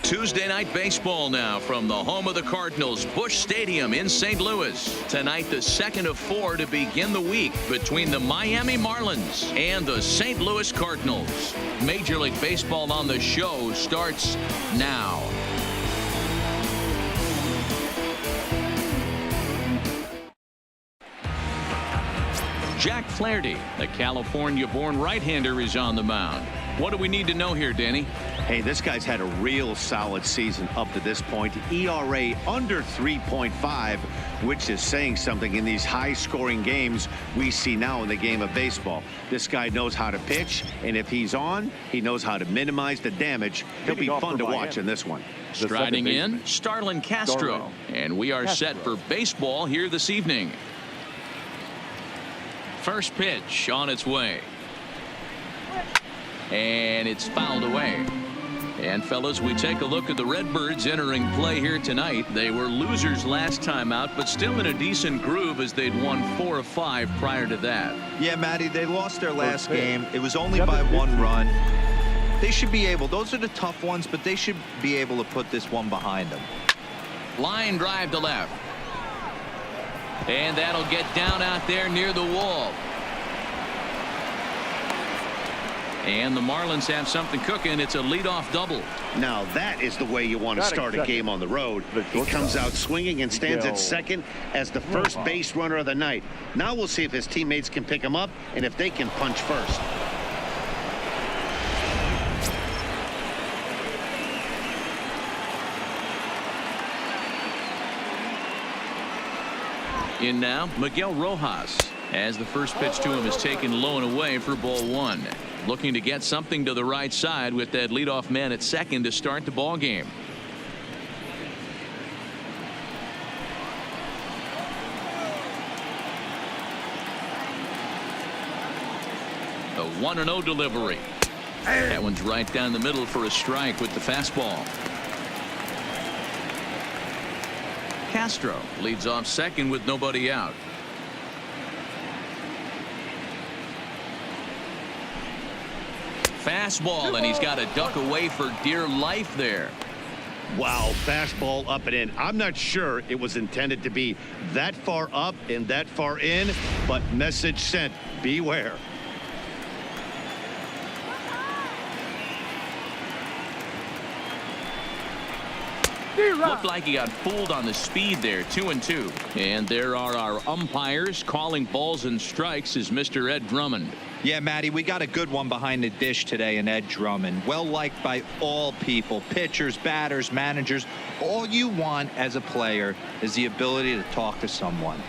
Tuesday night baseball now from the home of the Cardinals, Busch Stadium in St. Louis. Tonight, the second of 4 to begin the week between the Miami Marlins and the St. Louis Cardinals. Major League Baseball on the show starts now. Jack Flaherty, the California-born right-hander, is on the mound. What do we need to know here, Danny? Hey, this guy's had a real solid season up to this point. ERA under 3.5, which is saying something in these high-scoring games we see now in the game of baseball. This guy knows how to pitch, and if he's on, he knows how to minimize the damage. He'll be fun to watch in this one. Striding in, Starlin Castro. And we are set for baseball here this evening. First pitch on its way. And it's fouled away. And fellas, we take a look at the Redbirds entering play here tonight. They were losers last time out, but still in a decent groove as they'd won 4 of 5 prior to that. Yeah, Matty, they lost their last game. It was only by 1 run. They should be able, those are the tough ones, but they should be able to put this one behind them. Line drive to left. And that'll get down out there near the wall. And the Marlins have something cooking. It's a leadoff double. Now that is the way you want to start a game on the road. He comes out swinging and stands at second as the first base runner of the night. Now we'll see if his teammates can pick him up and if they can punch first. In now, Miguel Rojas, as the first pitch to him is taken low and away for ball 1. Looking to get something to the right side with that leadoff man at second to start the ball game. A 1-0 delivery. That one's right down the middle for a strike with the fastball. Castro leads off second with nobody out. Fastball, and he's got to duck away for dear life there. Wow, fastball up and in. I'm not sure it was intended to be that far up and that far in, but message sent. Beware. Looked like he got fooled on the speed there. 2-2. And there are our umpires calling balls and strikes is Mr. Ed Drummond. Yeah, Matty, we got a good one behind the dish today in Ed Drummond. Well liked by all people, pitchers, batters, managers. All you want as a player is the ability to talk to someone.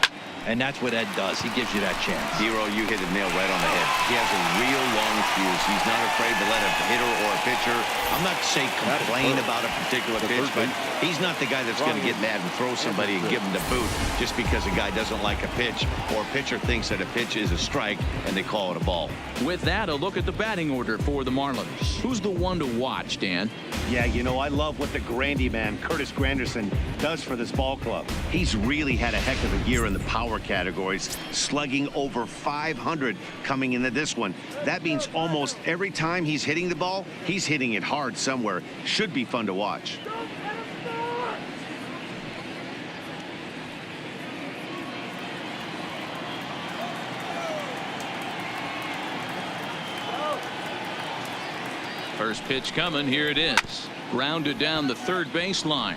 And that's what Ed does. He gives you that chance. Zero, you hit a nail right on the head. He has a real long fuse. He's not afraid to let a hitter or a pitcher, I'm not saying complain about a particular pitch, but he's not the guy that's going to get mad and throw somebody and give him the boot just because a guy doesn't like a pitch or a pitcher thinks that a pitch is a strike and they call it a ball. With that, a look at the batting order for the Marlins. Who's the one to watch, Dan? Yeah, you know, I love what the Grandy man, Curtis Granderson, does for this ball club. He's really had a heck of a year in the power categories, slugging over 500 coming into this one. That means almost every time he's hitting the ball, he's hitting it hard somewhere. Should be fun to watch. First pitch coming. Here it is. Grounded down the third baseline.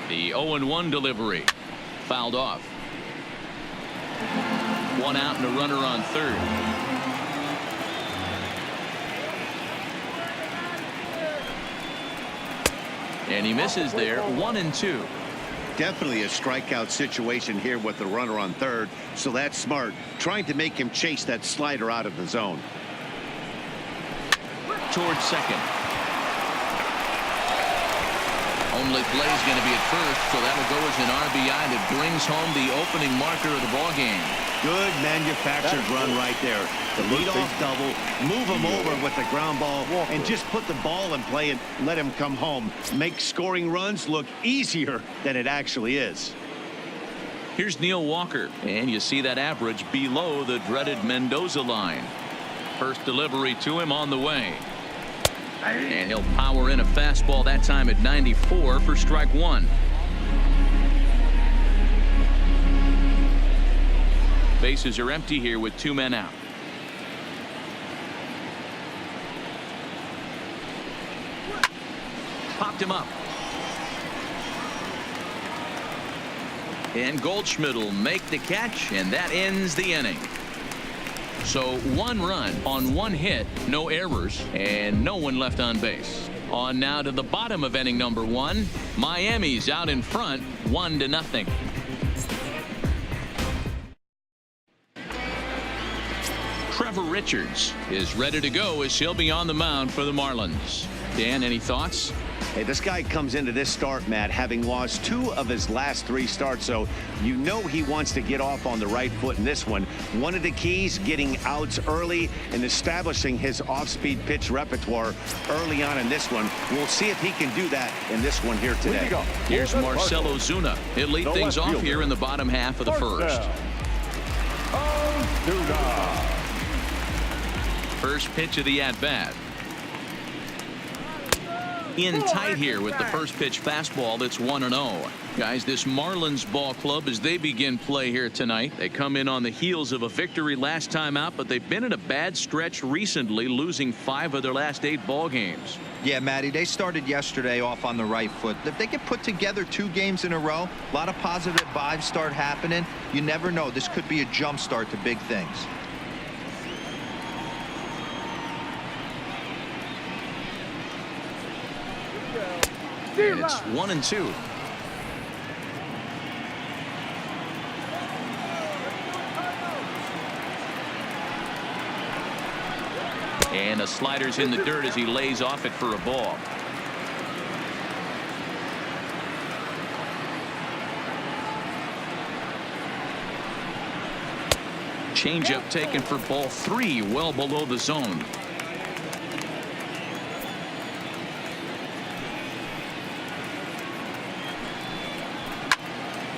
The 0-1 delivery. Fouled off. 1 out and a runner on third. And he misses there. 1-2. Definitely a strikeout situation here with the runner on third, so that's smart, trying to make him chase that slider out of the zone. Towards second. Only play's going to be at first, so that'll go as an RBI that brings home the opening marker of the ball game. Good manufactured run right there. The leadoff double, move him over with the ground ball, and just put the ball in play and let him come home. Make scoring runs look easier than it actually is. Here's Neil Walker, and you see that average below the dreaded Mendoza line. First delivery to him on the way. And he'll power in a fastball that time at 94 for strike one. Bases are empty here with 2 men out. Popped him up. And Goldschmidt will make the catch, and that ends the inning. So 1 run on 1 hit, no errors, and no one left on base. On now to the bottom of inning number 1. Miami's out in front, 1-0. Trevor Richards is ready to go as he'll be on the mound for the Marlins. Dan, any thoughts? Hey, this guy comes into this start, Matt, having lost 2 of his last 3 starts, so you know he wants to get off on the right foot in this one. One of the keys, getting outs early and establishing his off-speed pitch repertoire early on in this one. We'll see if he can do that in this one here today. Here's Marcell Ozuna. He'll lead things off here in the bottom half of the first. First pitch of the at-bat. In tight here with the first pitch fastball. That's 1-0. Guys, this Marlins ball club, as they begin play here tonight, they come in on the heels of a victory last time out, but they've been in a bad stretch recently, losing 5 of their last 8 ball games. Yeah, Matty, they started yesterday off on the right foot. If they get put together 2 games in a row, a lot of positive vibes start happening. You never know. This could be a jump start to big things. It's 1-2. And a slider's in the dirt as he lays off it for a ball. Changeup taken for ball 3, well below the zone.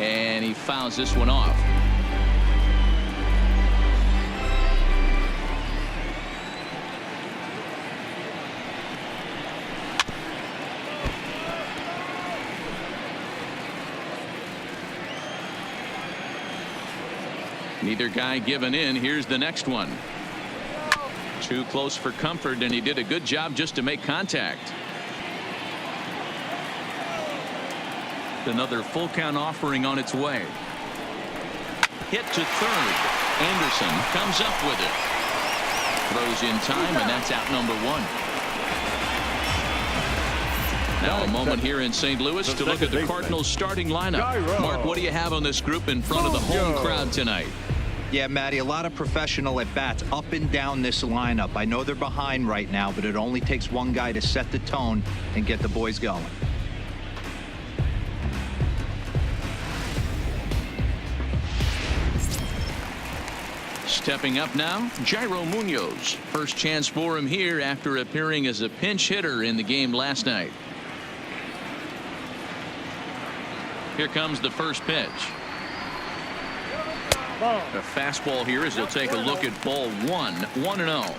And he fouls this one off. Neither guy giving in. Here's the next one. Too close for comfort, and he did a good job just to make contact. Another full count offering on its way. Hit to third. Anderson comes up with it. Throws in time, and that's out number 1. Now a moment here in St. Louis to look at the Cardinals starting lineup. Mark, what do you have on this group in front of the home crowd tonight? Yeah, Matty, a lot of professional at-bats up and down this lineup. I know they're behind right now, but it only takes one guy to set the tone and get the boys going. Stepping up now, Jairo Munoz. First chance for him here after appearing as a pinch hitter in the game last night. Here comes the first pitch. A fastball here as he'll take a look at ball 1, 1-0.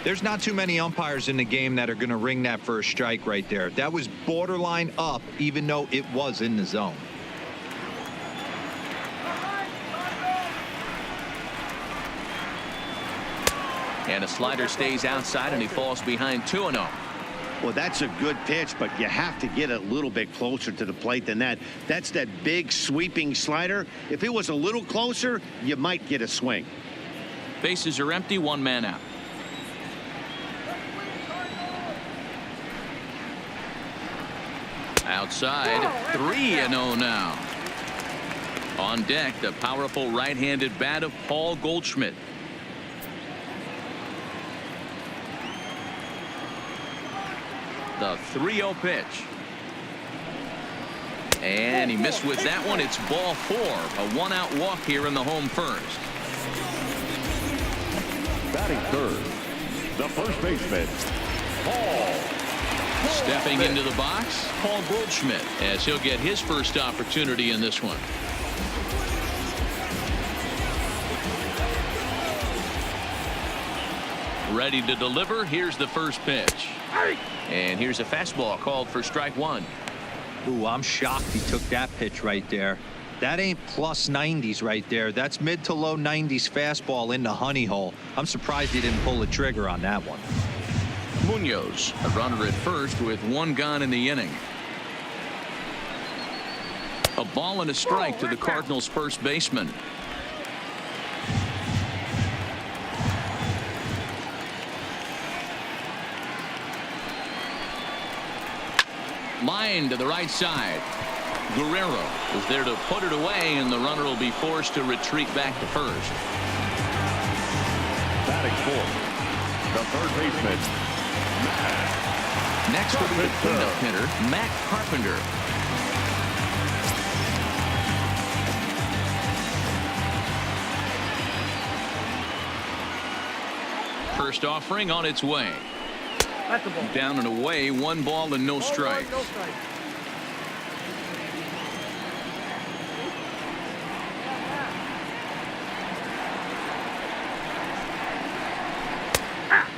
There's not too many umpires in the game that are going to ring that first strike right there. That was borderline up, even though it was in the zone. And a slider stays outside, and he falls behind 2-0. Well, that's a good pitch, but you have to get a little bit closer to the plate than that. That's that big sweeping slider. If it was a little closer, you might get a swing. Bases are empty, 1 man out. Outside, 3-0 now. On deck, the powerful right-handed bat of Paul Goldschmidt. The 3-0 pitch. And he missed with that one. It's ball 4. A 1-out walk here in the home first. Batting third, the first baseman, Paul. Stepping into the box, Paul Goldschmidt, as he'll get his first opportunity in this one. Ready to deliver. Here's the first pitch. And here's a fastball called for strike one. Ooh, I'm shocked he took that pitch right there. That ain't plus 90s right there. That's mid to low 90s fastball in the honey hole. I'm surprised he didn't pull the trigger on that one. Munoz, a runner at first with one gone in the inning. A ball and a strike to the Cardinals' first baseman. Line to the right side. Guerrero is there to put it away, and the runner will be forced to retreat back to first. Batting fourth, the third baseman, Matt. Next will be the cleanup hitter, Matt Carpenter. First offering on its way. Down and away, 1 ball and no strikes.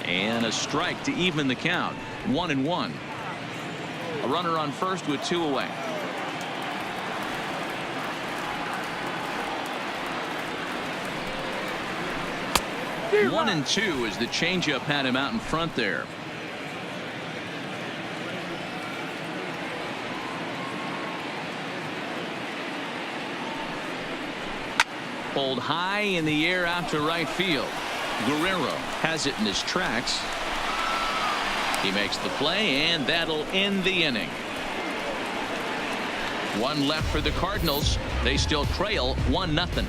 And a strike to even the count. 1-1. A runner on first with 2 away. One and 2 as the changeup had him out in front there. Pulled high in the air out to right field. Guerrero has it in his tracks. He makes the play, and that'll end the inning. 1 left for the Cardinals. They still trail 1-0.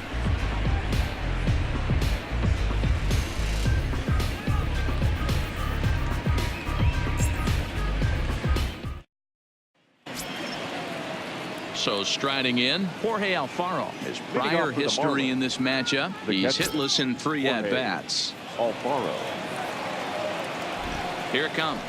So striding in, Jorge Alfaro. His prior history in this matchup, he's hitless in 3 at-bats. Alfaro. Here it comes.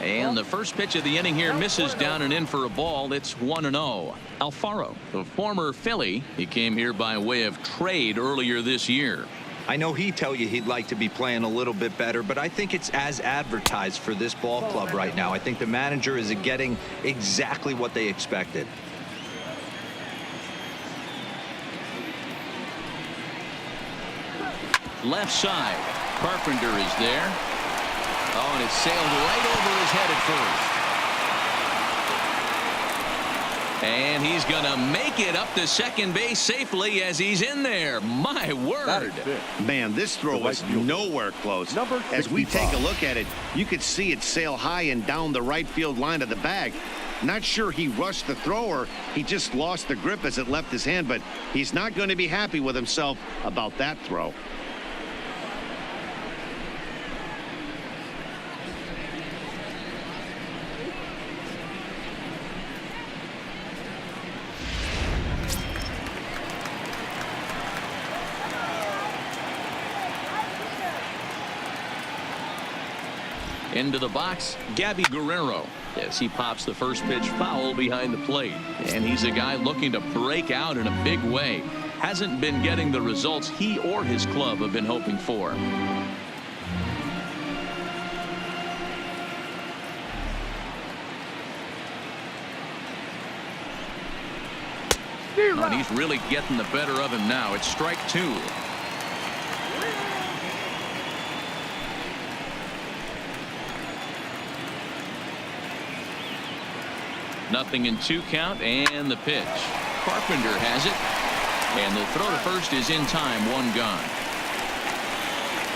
And the first pitch of the inning here misses down and in for a ball. It's 1-0. Alfaro, the former Philly, he came here by way of trade earlier this year. I know he'd tell you he'd like to be playing a little bit better, but I think it's as advertised for this ball club right now. I think the manager is getting exactly what they expected. Left side. Carpenter is there. Oh, and it sailed right over his head at first. And he's going to make it up to second base safely as he's in there. My word. Man, this throw was nowhere close. As we take a look at it, you could see it sail high and down the right field line of the bag. Not sure he rushed the thrower. He just lost the grip as it left his hand, but he's not going to be happy with himself about that throw. Into the box, Gabby Guerrero, as he pops the first pitch foul behind the plate. And he's a guy looking to break out in a big way. Hasn't been getting the results he or his club have been hoping for. And he's really getting the better of him now. It's strike 2. Nothing in 2 count, and the pitch. Carpenter has it, and the throw to first is in time. 1 gone.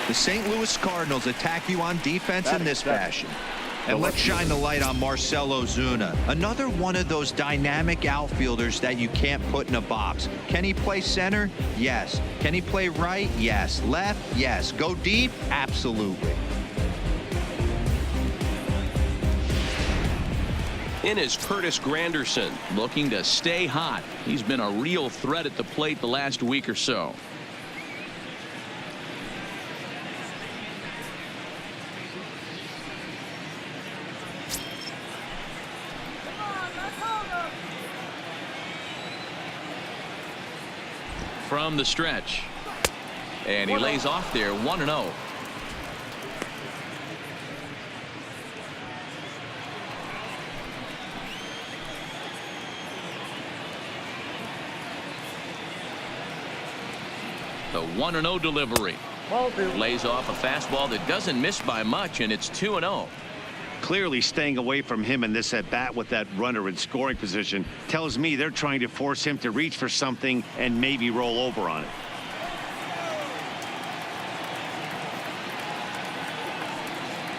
The St. Louis Cardinals attack you on defense in this fashion. And let's shine the light on Marcell Ozuna, another one of those dynamic outfielders that you can't put in a box. Can he play center? Yes. Can he play right? Yes. Left? Yes. Go deep? Absolutely. In is Curtis Granderson, looking to stay hot. He's been a real threat at the plate the last week or so. From the stretch. And he lays off there 1-0. The 1-0 delivery. Lays off a fastball that doesn't miss by much, and it's 2-0. Clearly staying away from him in this at bat with that runner in scoring position tells me they're trying to force him to reach for something and maybe roll over on it.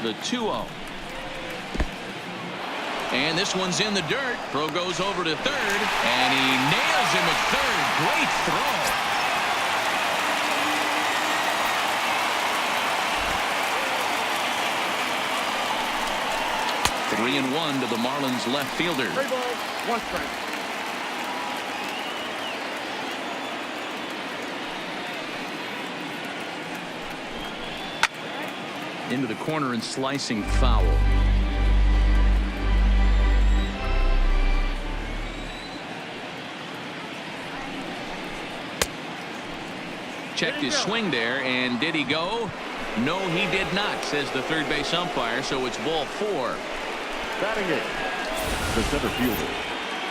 The 2-0. And this one's in the dirt. Throw goes over to third, and he nails him at third. Great throw. 3-1 to the Marlins left fielder. 3 balls, 1 strike. Into the corner and slicing foul. Checked his swing there, and did he go? No, he did not, says the third base umpire, so it's ball 4. Batting it, the center fielder.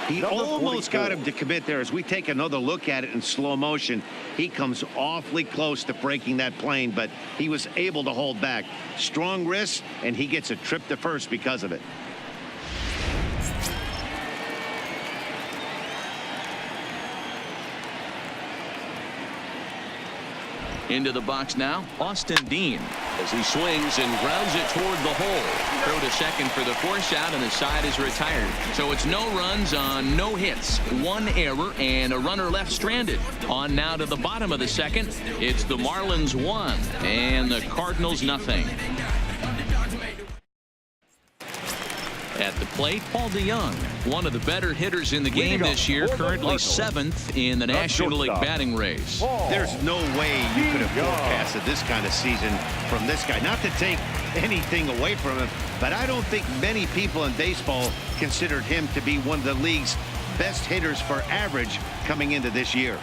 He almost got him to commit there. As we take another look at it in slow motion, he comes awfully close to breaking that plane, but he was able to hold back. Strong wrist, and he gets a trip to first because of it. Into the box now, Austin Dean, as he swings and grounds it toward the hole. Throw to second for the force out, and the side is retired. So it's no runs on no hits, 1 error, and a runner left stranded. On now to the bottom of the second. It's the Marlins 1 and the Cardinals nothing. At the plate, Paul DeYoung, one of the better hitters in the game this year, currently 7th in the National League batting race. There's no way you could have forecasted this kind of season from this guy. Not to take anything away from him, but I don't think many people in baseball considered him to be one of the league's best hitters for average coming into this year.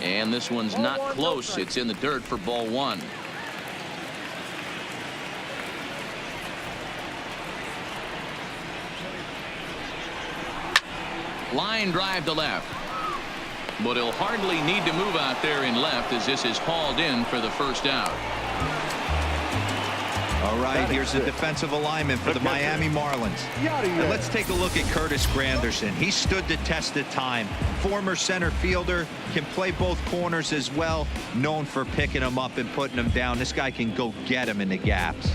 And this one's not close. It's in the dirt for ball 1. Line drive to left. But he'll hardly need to move out there in left, as this is hauled in for the first out. All right, here's the defensive alignment for the Miami Marlins. And let's take a look at Curtis Granderson. He stood the test of time. Former center fielder, can play both corners as well. Known for picking him up and putting him down. This guy can go get him in the gaps.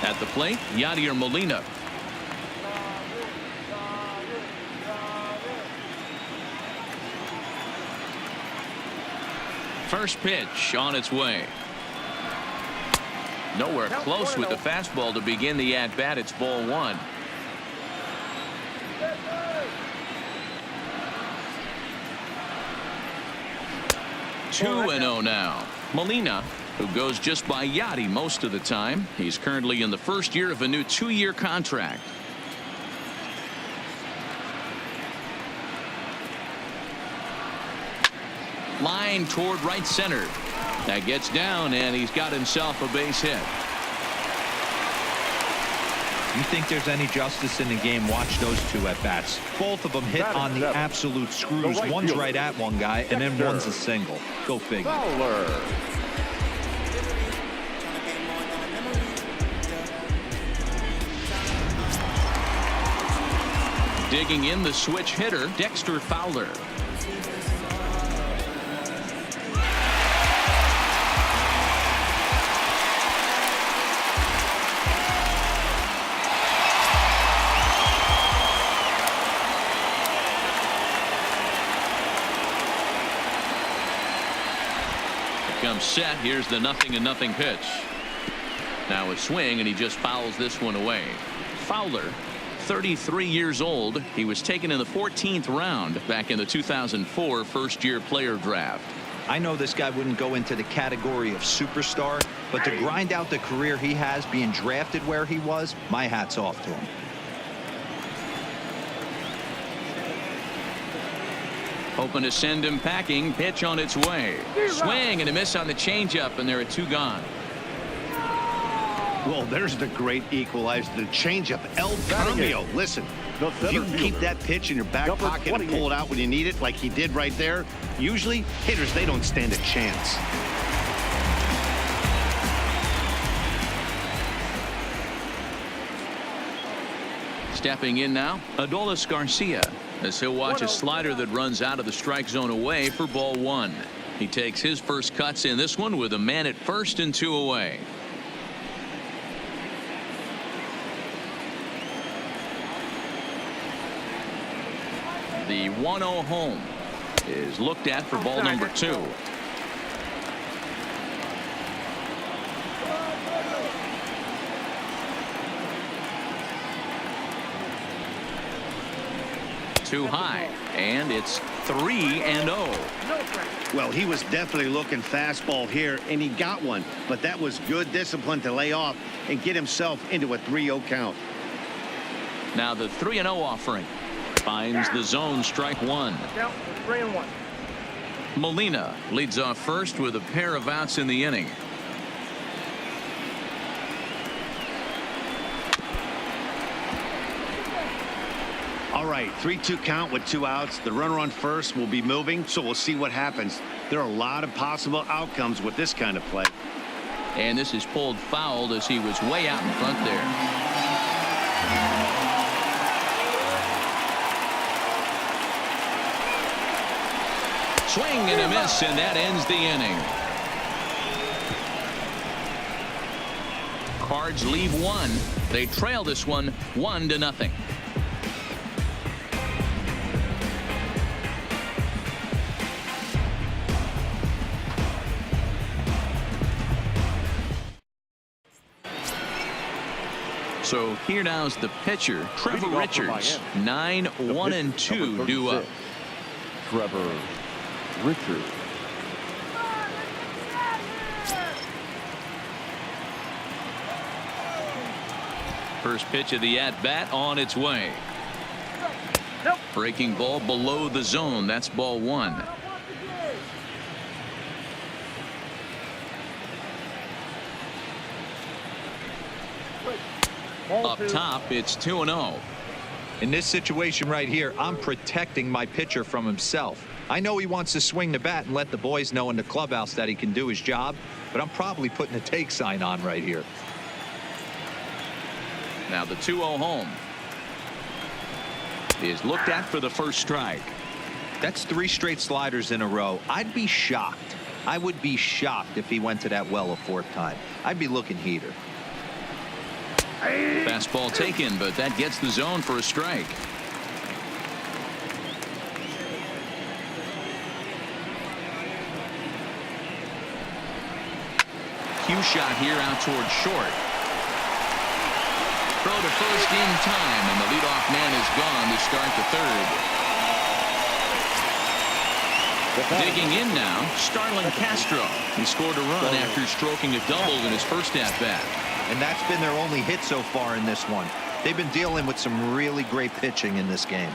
At the plate, Yadier Molina. First pitch on its way. Nowhere close with the fastball to begin the at-bat. It's ball 1. Two and 0 now. Molina, who goes just by Yadi most of the time. He's currently in the first year of a new 2-year contract. Line toward right center. That gets down, and he's got himself a base hit. You think there's any justice in the game? Watch those two at bats. Both of them hit on the absolute screws. One's right at one guy, and then one's a single. Go figure. Fowler. Digging in the switch hitter, Dexter Fowler. Comes set. Here's the 0-0 pitch. Now a swing, and he just fouls this one away. Fowler, 33 years old. He was taken in the 14th round back in the 2004 first-year player draft. I know this guy wouldn't go into the category of superstar, but to grind out the career he has, being drafted where he was, my hat's off to him. Hoping to send him packing. Pitch on its way. Swing and a miss on the changeup, and there are 2 gone. Well, there's the great equalizer, the changeup, El Cambio. Listen, if you can keep that pitch in your back pocket and pull it out when you need it, like he did right there, usually hitters, they don't stand a chance. Stepping in now, Adolis Garcia, as he'll watch a slider that runs out of the strike zone away for ball 1. He takes his first cuts in this one with a man at first and 2 away. The 1-0 home is looked at for ball number 2. Too high, and it's 3-0. Well, he was definitely looking fastball here, and he got one, but that was good discipline to lay off and get himself into a 3-0 count. Now the 3-0 offering finds the zone, strike 1. 3-1. Molina leads off first with a pair of outs in the inning. All right, 3-2 count with 2 outs. The runner on first will be moving, so we'll see what happens. There are a lot of possible outcomes with this kind of play. And this is pulled foul as he was way out in front there. Swing and a miss, and that ends the inning. Cards leave 1. They trail this one 1-0. So here now's the pitcher, Trevor Richards. 9-1-2 due up. Trevor Richards. First pitch of the at-bat on its way. Breaking ball below the zone. That's ball 1. Up top, it's 2-0. In this situation right here, I'm protecting my pitcher from himself. I know he wants to swing the bat and let the boys know in the clubhouse that he can do his job, but I'm probably putting a take sign on right here. Now the 2-0 home is looked at for the first strike. That's 3 straight sliders in a row. I'd be shocked. I would be shocked if he went to that well a 4th time. I'd be looking heater. Fastball taken, but that gets the zone for a strike. Cue shot here out towards short. Throw to first in time, and the leadoff man is gone to start the 3rd. Digging in now, Starlin Castro. He scored a run after stroking a double in his first at-bat. And that's been their only hit so far in this one. They've been dealing with some really great pitching in this game.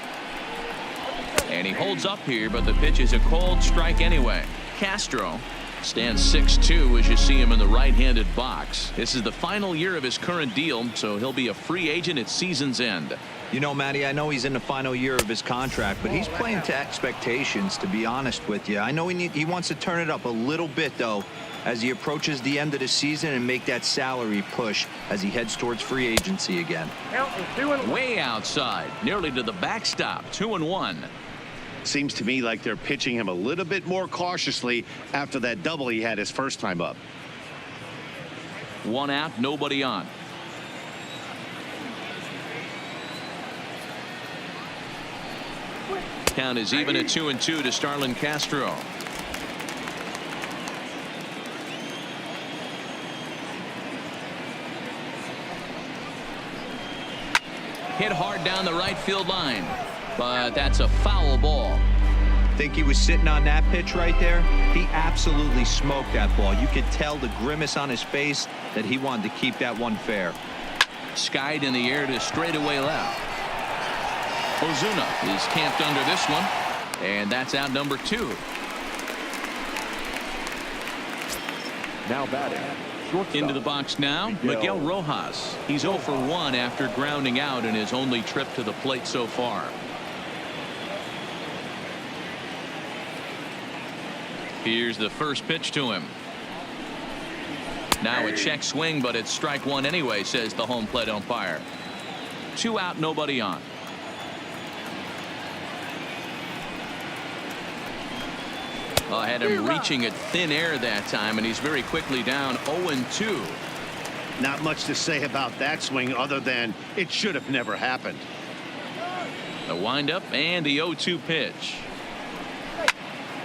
And he holds up here, but the pitch is a cold strike anyway. Castro stands 6'2" as you see him in the right-handed box. This is the final year of his current deal, so he'll be a free agent at season's end. You know, Matty, I know he's in the final year of his contract, but he's playing to expectations, to be honest with you. I know he wants to turn it up a little bit, though, as he approaches the end of the season and make that salary push as he heads towards free agency again. Way outside, nearly to the backstop, 2-1. Seems to me like they're pitching him a little bit more cautiously after that double he had his first time up. 1 out, nobody on. Count is even at 2-2 to Starlin Castro. Hit hard down the right field line, but that's a foul ball. Think he was sitting on that pitch right there? He absolutely smoked that ball. You could tell the grimace on his face that he wanted to keep that one fair. Skied in the air to straightaway left. Ozuna is camped under this one. And that's out number 2. Now batting. Shortstop. Into the box now, Miguel Rojas. He's 0 for 1 after grounding out in his only trip to the plate so far. Here's the first pitch to him. Now a check swing, but it's strike 1 anyway, says the home plate umpire. 2 out, nobody on. I had him reaching at thin air that time, and he's very quickly down 0-2. Not much to say about that swing other than it should have never happened. The windup and the 0-2 pitch.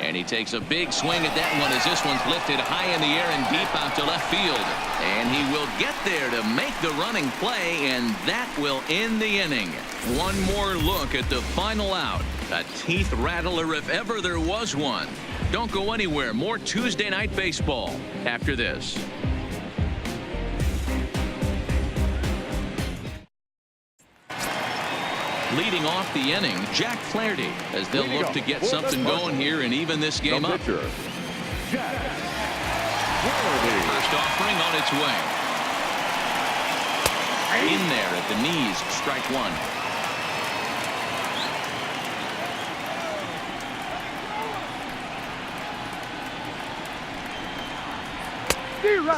And he takes a big swing at that one as this one's lifted high in the air and deep out to left field. And he will get there to make the running play, and that will end the inning. One more look at the final out. A teeth rattler if ever there was one. Don't go anywhere. More Tuesday Night Baseball after this. Leading off the inning, Jack Flaherty, as they'll look to get something going here and even this game up. First offering on its way. In there at the knees, strike 1.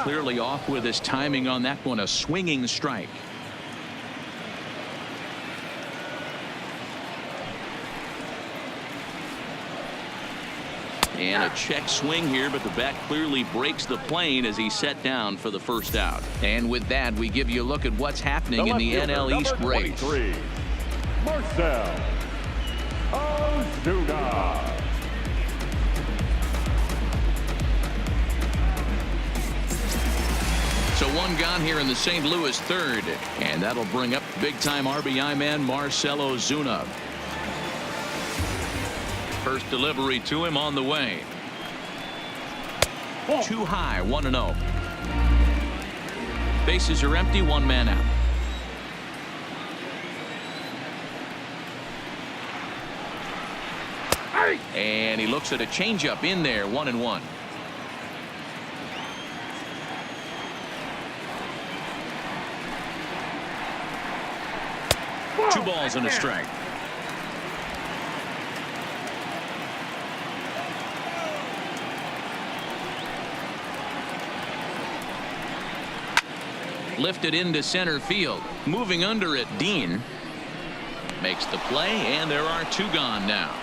Clearly off with his timing on that one, a swinging strike. And a check swing here, but the bat clearly breaks the plane as he's set down for the first out. And with that, we give you a look at what's happening in the NL East race. Marcell Ozuna. So 1 gone here in the St. Louis third, and that'll bring up big-time RBI man Marcell Ozuna. First delivery to him on the way. Too high, 1-0. Bases are empty, 1 man out. And he looks at a changeup in there, 1-1. Two balls and a strike. Lifted into center field. Moving under it, Dean makes the play, and there are 2 gone now.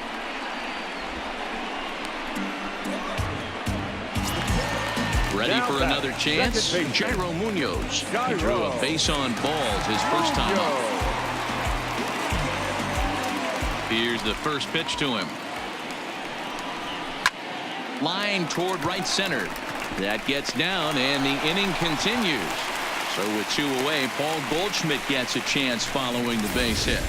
Ready for another chance? Jairo Munoz. He drew a base on balls his first time up. Here's the first pitch to him. Line toward right center. That gets down, and the inning continues. So with 2 away, Paul Goldschmidt gets a chance following the base hit.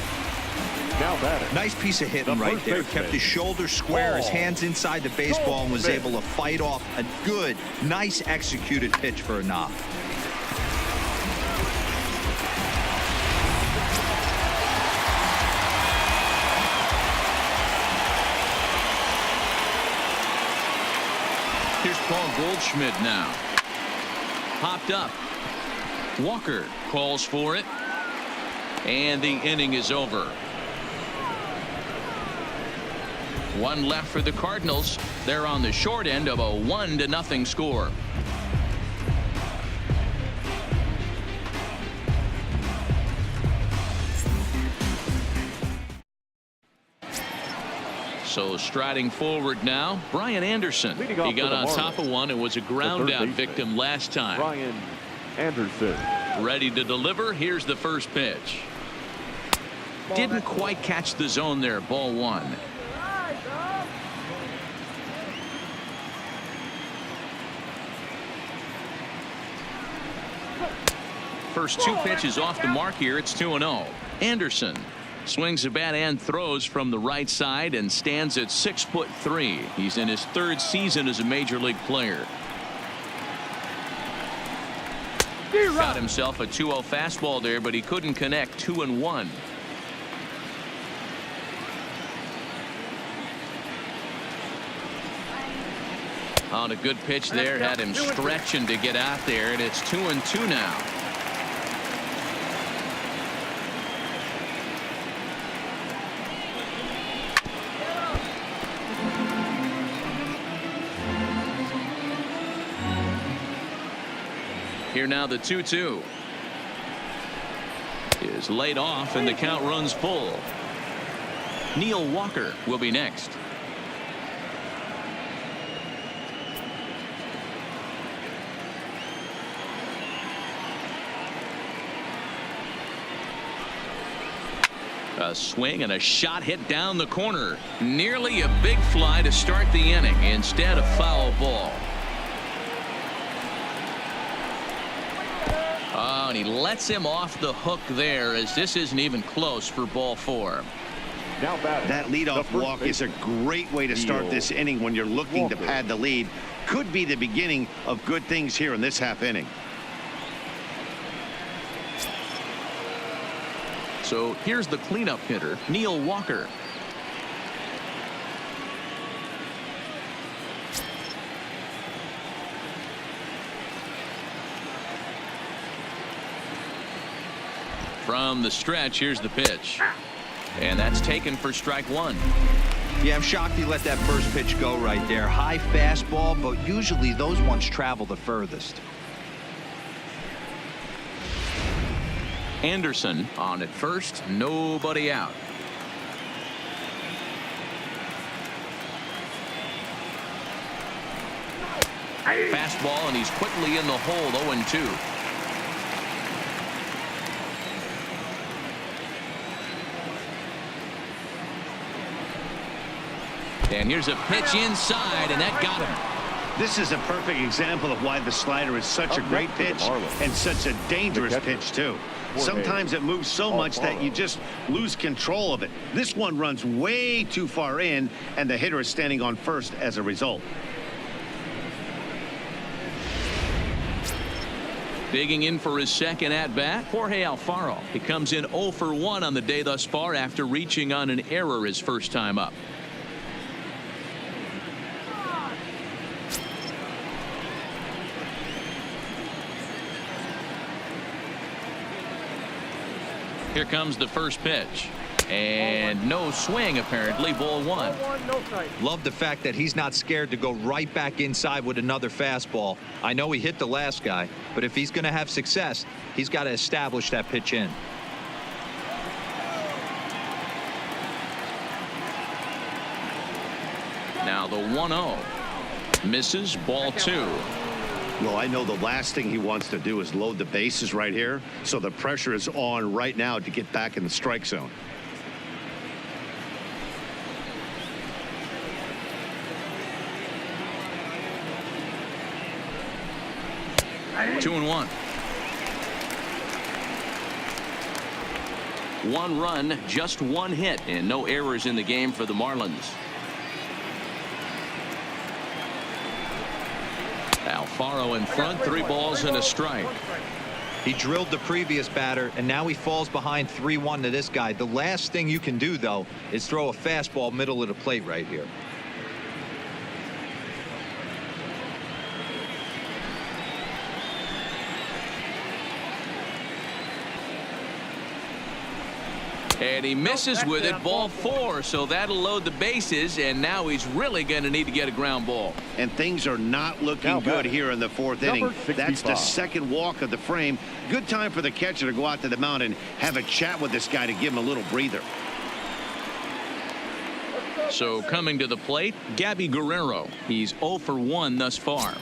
Now batting. Nice piece of hitting right there. Kept his shoulders square, his hands inside the baseball, and was able to fight off a good, nice executed pitch for a knock. Here's Paul Goldschmidt now. Popped up. Walker calls for it, and the inning is over. 1 left for the Cardinals. They're on the short end of a 1-0 score. So striding forward now, Brian Anderson. He got on top of one. It was a ground out victim last time. Brian Anderson. Ready to deliver. Here's the first pitch. Didn't quite catch the zone there. Ball 1. First 2 pitches off the mark here. It's 2-0. Anderson swings the bat and throws from the right side and stands at 6'3". He's in his 3rd season as a major league player. Got himself a 2-0 fastball there, but he couldn't connect. 2-1. On a good pitch there, had him stretching to get out there, and it's 2-2 now. Here now the 2-2 is laid off and the count runs full. Neil Walker will be next. A swing and a shot hit down the corner. Nearly a big fly to start the inning. Instead, a foul ball. Oh, and he lets him off the hook there, as this isn't even close for ball 4. Now batting. That leadoff walk is a great way to start this inning when you're looking to pad the lead. Could be the beginning of good things here in this half inning. So here's the cleanup hitter, Neil Walker. From the stretch, here's the pitch. And that's taken for strike 1. Yeah, I'm shocked he let that first pitch go right there. High fastball, but usually those ones travel the furthest. Anderson on at first, nobody out. Fastball, and he's quickly in the hole. 0-2. And here's a pitch inside, and that got him. This is a perfect example of why the slider is such a great pitch and such a dangerous pitch too. Sometimes it moves so much that you just lose control of it. This one runs way too far in, and the hitter is standing on first as a result. Digging in for his second at-bat, Jorge Alfaro. He comes in 0 for 1 on the day thus far after reaching on an error his first time up. Here comes the first pitch. And no swing, apparently. Ball 1. Love the fact that he's not scared to go right back inside with another fastball. I know he hit the last guy, but if he's going to have success, he's got to establish that pitch in. Now the 1-0. Misses. Ball 2. Well, I know the last thing he wants to do is load the bases right here, so the pressure is on right now to get back in the strike zone. Two and 1. 1 run, just 1 hit, and no errors in the game for the Marlins. Alfaro in front, 3 balls and a strike. He drilled the previous batter, and now he falls behind 3-1 to this guy. The last thing you can do, though, is throw a fastball middle of the plate right here. And he misses with it. Ball 4, so that'll load the bases, and now he's really going to need to get a ground ball. And things are not looking good here in the 4th inning. 65. That's the second walk of the frame. Good time for the catcher to go out to the mound and have a chat with this guy to give him a little breather. So coming to the plate, Gabby Guerrero. He's 0 for 1 thus far.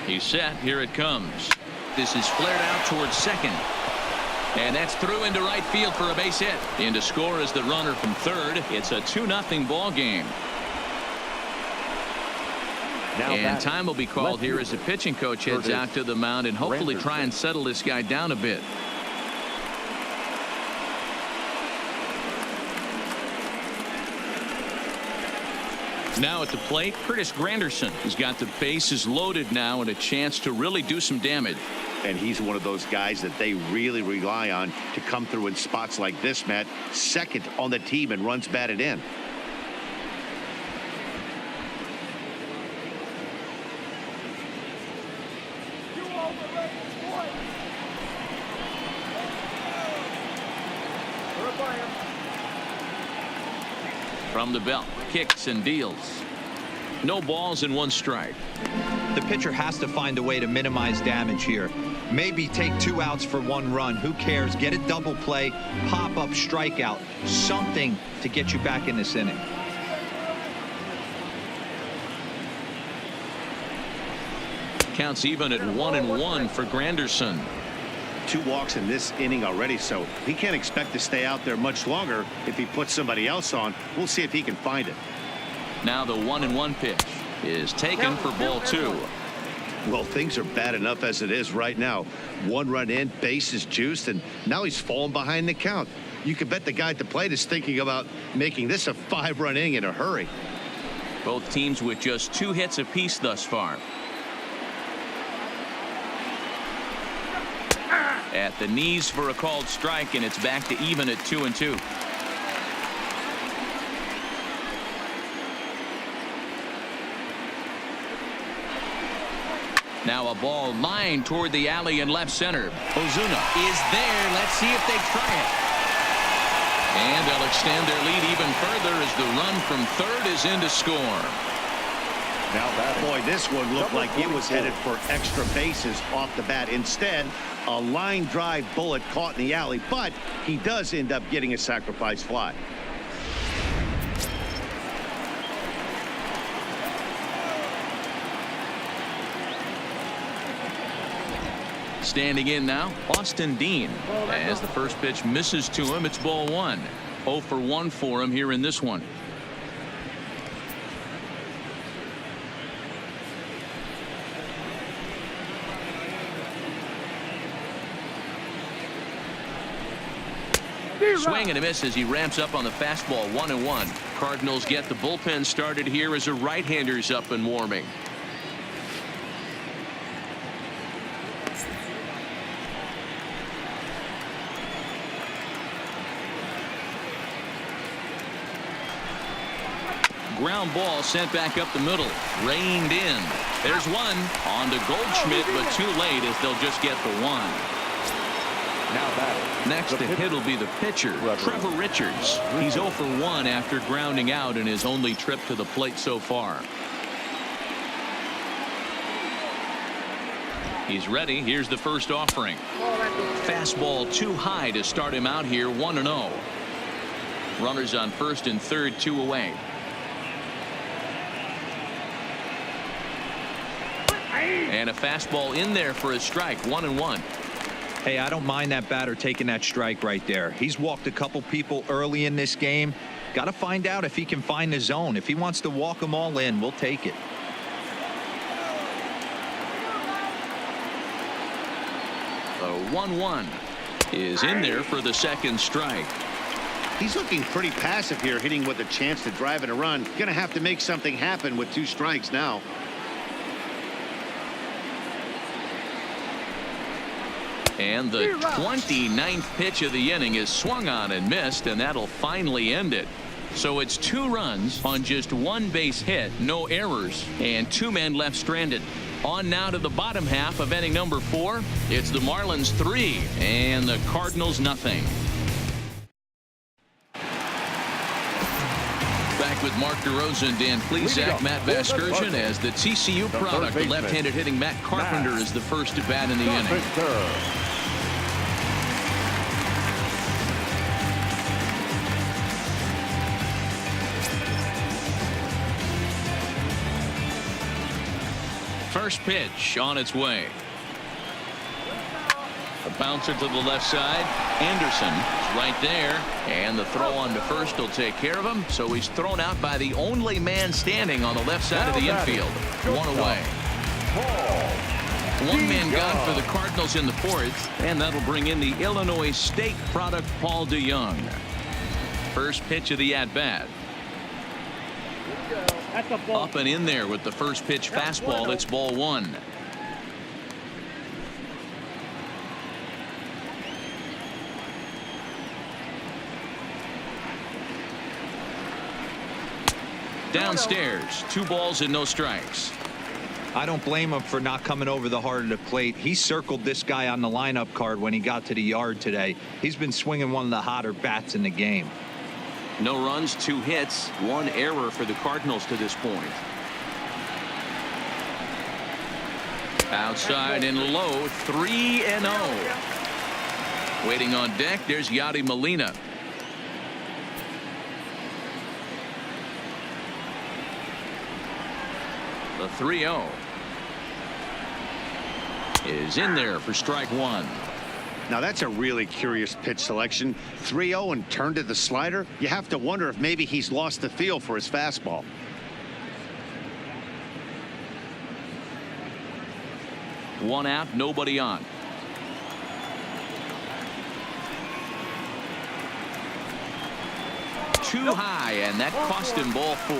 He's set. Here it comes. This is flared out towards second. And that's through into right field for a base hit. In to score is the runner from third. It's a 2-0 ball game. And time will be called here as the pitching coach heads out to the mound and hopefully try and settle this guy down a bit. Now at the plate, Curtis Granderson has got the bases loaded now and a chance to really do some damage. And he's one of those guys that they really rely on to come through in spots like this, Matt. Second on the team and runs batted in. From the belt, kicks and deals. No balls and 1 strike. The pitcher has to find a way to minimize damage here. Maybe take 2 outs for 1 run. Who cares? Get a double play, pop up, strikeout, something to get you back in this inning. Counts even at 1-1 for Granderson. 2 walks in this inning already, so he can't expect to stay out there much longer. If he puts somebody else on, we'll see if he can find it. Now the 1-1 pitch is taken for ball 2. Well, things are bad enough as it is right now. 1 run in, base is juiced, and now he's falling behind the count. You can bet the guy at the plate is thinking about making this a 5-run inning in a hurry. Both teams with just 2 hits apiece thus far. At the knees for a called strike, and it's back to even at 2-2. Now a ball lined toward the alley in left center. Ozuna is there. Let's see if they try it. And they'll extend their lead even further as the run from third is in to score. Now, boy, this one looked like it was headed for extra bases off the bat. Instead, a line drive bullet caught in the alley, but he does end up getting a sacrifice fly. Standing in now, Austin Dean. As the first pitch misses to him, it's ball 1. 0 for 1 for him here in this one. Swing and a miss as he ramps up on the fastball. 1-1. Cardinals get the bullpen started here as a right-hander's up and warming. Ground ball sent back up the middle. Reined in. There's one. On to Goldschmidt, but too late as they'll just get the 1. Now batting. Next to hit will be the pitcher, Trevor Richards. He's 0 for 1 after grounding out in his only trip to the plate so far. He's ready. Here's the first offering. Fastball too high to start him out here. 1-0. Runners on first and third, 2 away. And a fastball in there for a strike. 1-1. Hey, I don't mind that batter taking that strike right there. He's walked a couple people early in this game. Got to find out if he can find the zone. If he wants to walk them all in, we'll take it. The 1-1 is in there for the second strike. He's looking pretty passive here, hitting with a chance to drive in a run. Going to have to make something happen with 2 strikes now. And the 29th pitch of the inning is swung on and missed, and that'll finally end it. So it's 2 runs on just 1 base hit, no errors, and 2 men left stranded. On now to the bottom half of inning number 4. It's the Marlins 3 and the Cardinals nothing. Back with Mark DeRosa and Dan Plesac, Matt Vasgersian as the TCU product. The left-handed hitting Matt Carpenter is the first to bat in the inning. First pitch on its way. A bouncer to the left side. Anderson is right there, and the throw on to first will take care of him. So he's thrown out by the only man standing on the left side of the infield. 1 away. 1 man gone for the Cardinals in the 4th, and that'll bring in the Illinois State product Paul DeYoung. First pitch of the at-bat. Up and in there with the first pitch fastball. It's ball 1. downstairs. 2 balls and no strikes. I don't blame him for not coming over the heart of the plate. He circled this guy on the lineup card when he got to the yard today. He's been swinging one of the hotter bats in the game. No runs, 2 hits, 1 error for the Cardinals to this point. Outside and low, 3-0. Waiting on deck, there's Yadi Molina. The 3-0 is in there for strike 1. Now that's a really curious pitch selection. 3-0 and turned to the slider. You have to wonder if maybe he's lost the feel for his fastball. One out, nobody on. Too high, and that cost him ball 4.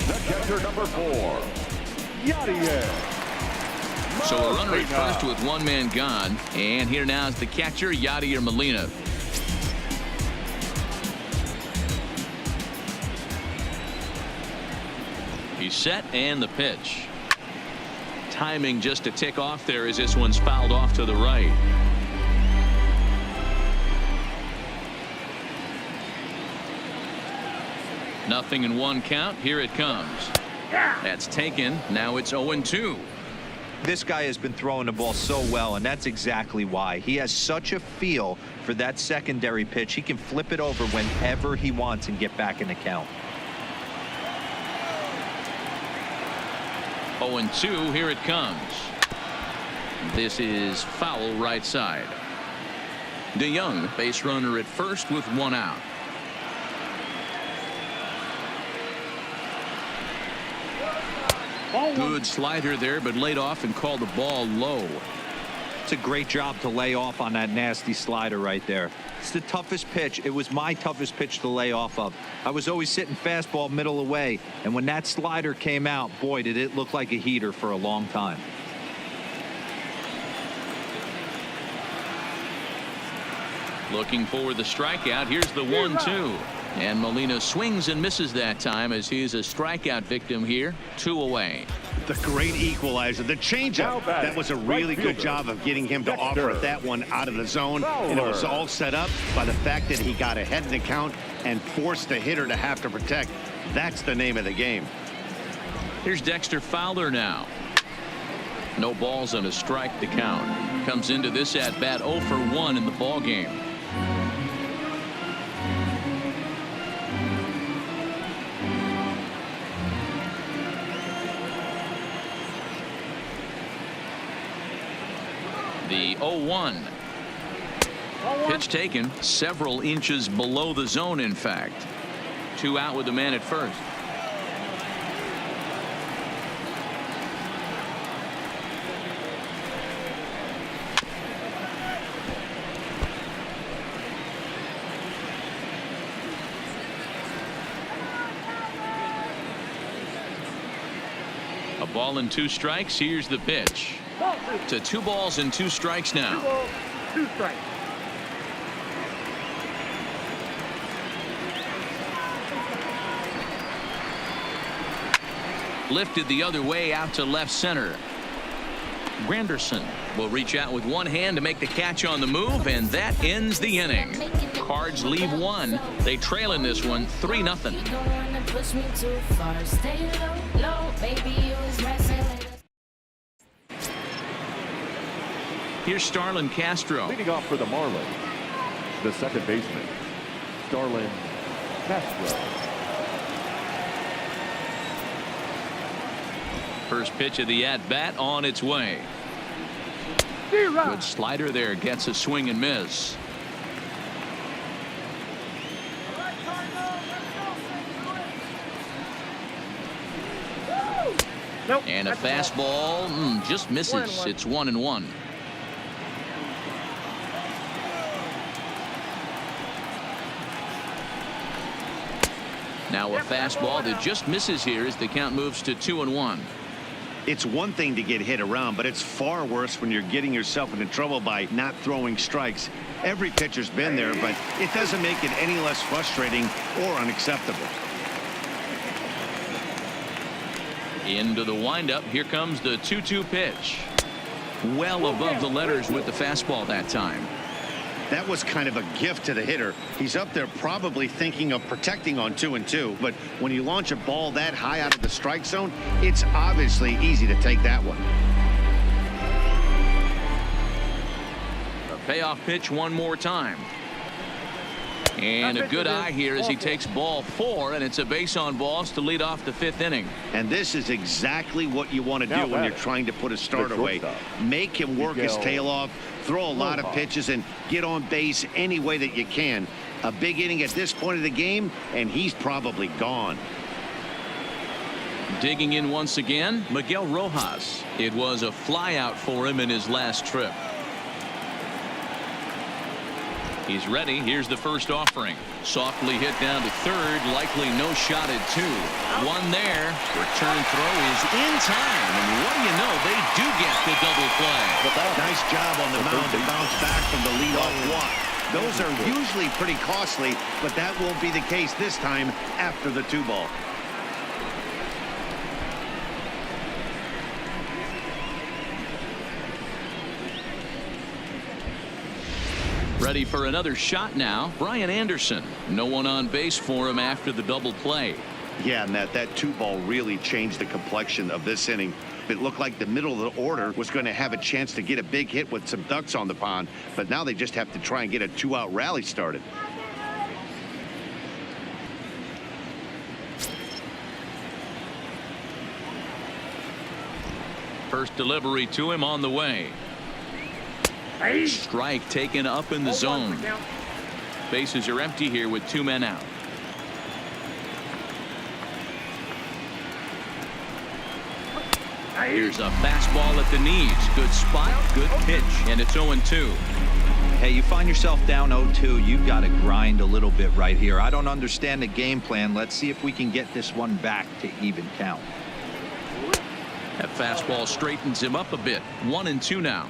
The catcher, number 4, Yadier. So a runner at first with 1 man gone, and here now is the catcher, Yadier Molina. He's set, and the pitch. Timing just a tick off there as this one's fouled off to the right. Nothing in 1 count. Here it comes. That's taken. Now it's 0-2. This guy has been throwing the ball so well, and that's exactly why. He has such a feel for that secondary pitch. He can flip it over whenever he wants and get back in the count. 0-2. Here it comes. This is foul right side. DeYoung, base runner at first with 1 out. Good slider there, but laid off and called the ball low. It's a great job to lay off on that nasty slider right there. It's the toughest pitch. It was my toughest pitch to lay off of. I was always sitting fastball middle away, and when that slider came out, boy, did it look like a heater for a long time. Looking for the strikeout. Here's the 1-2. And Molina swings and misses that time as he's a strikeout victim here. 2 away. The great equalizer, the changeup. That was a really good job of getting him to offer that one out of the zone. And it was all set up by the fact that he got ahead in the count and forced the hitter to have to protect. That's the name of the game. Here's Dexter Fowler now. No balls and a strike to count. Comes into this at bat 0 for 1 in the ball game. The 0-1. Pitch taken several inches below the zone, in fact. 2 out with the man at first. A ball and 2 strikes. Here's the pitch. To 2 balls and 2 strikes now. 2 balls, 2 strikes. Lifted the other way out to left center. Granderson will reach out with 1 hand to make the catch on the move, and that ends the inning. Cards leave 1. They trail in this one 3-0. Here's Starlin Castro. Leading off for the Marlins, the second baseman, Starlin Castro. First pitch of the at-bat on its way. Good slider there, gets a swing and miss. Nope, And a fastball just misses. It's 1-1. Now a fastball that just misses here as the count moves to 2-1. It's one thing to get hit around, but it's far worse when you're getting yourself into trouble by not throwing strikes. Every pitcher's been there, but it doesn't make it any less frustrating or unacceptable. Into the windup. Here comes the 2-2 pitch. Well above the letters with the fastball that time. That was kind of a gift to the hitter. He's up there probably thinking of protecting on 2-2, but when you launch a ball that high out of the strike zone, it's obviously easy to take that one. A payoff pitch one more time. And a good eye here as he takes ball 4, and it's a base on balls to lead off the 5th inning. And this is exactly what you want to do when you're trying to put a starter away. Make him work his tail off, throw a lot of pitches, and get on base any way that you can. A big inning at this point of the game, and he's probably gone. Digging in once again, Miguel Rojas. It was a flyout for him in his last trip. He's ready. Here's the first offering. Softly hit down to third. Likely no shot at 2. One there. Return throw is in time. And what do you know? They do get the double play. Nice job on the mound to bounce back from the leadoff walk. Those are usually pretty costly, but that won't be the case this time after the 2-ball. Ready for another shot now. Brian Anderson. No one on base for him after the double play. Yeah, Matt, that 2-ball really changed the complexion of this inning. It looked like the middle of the order was going to have a chance to get a big hit with some ducks on the pond, but now they just have to try and get a 2-out rally started. First delivery to him on the way. Strike taken up in the zone. Bases are empty here with 2 men out. Here's a fastball at the knees. Good spot, good pitch, and it's 0-2. Hey, you find yourself down 0-2. You've got to grind a little bit right here. I don't understand the game plan. Let's see if we can get this one back to even count. That fastball straightens him up a bit. 1-2 now.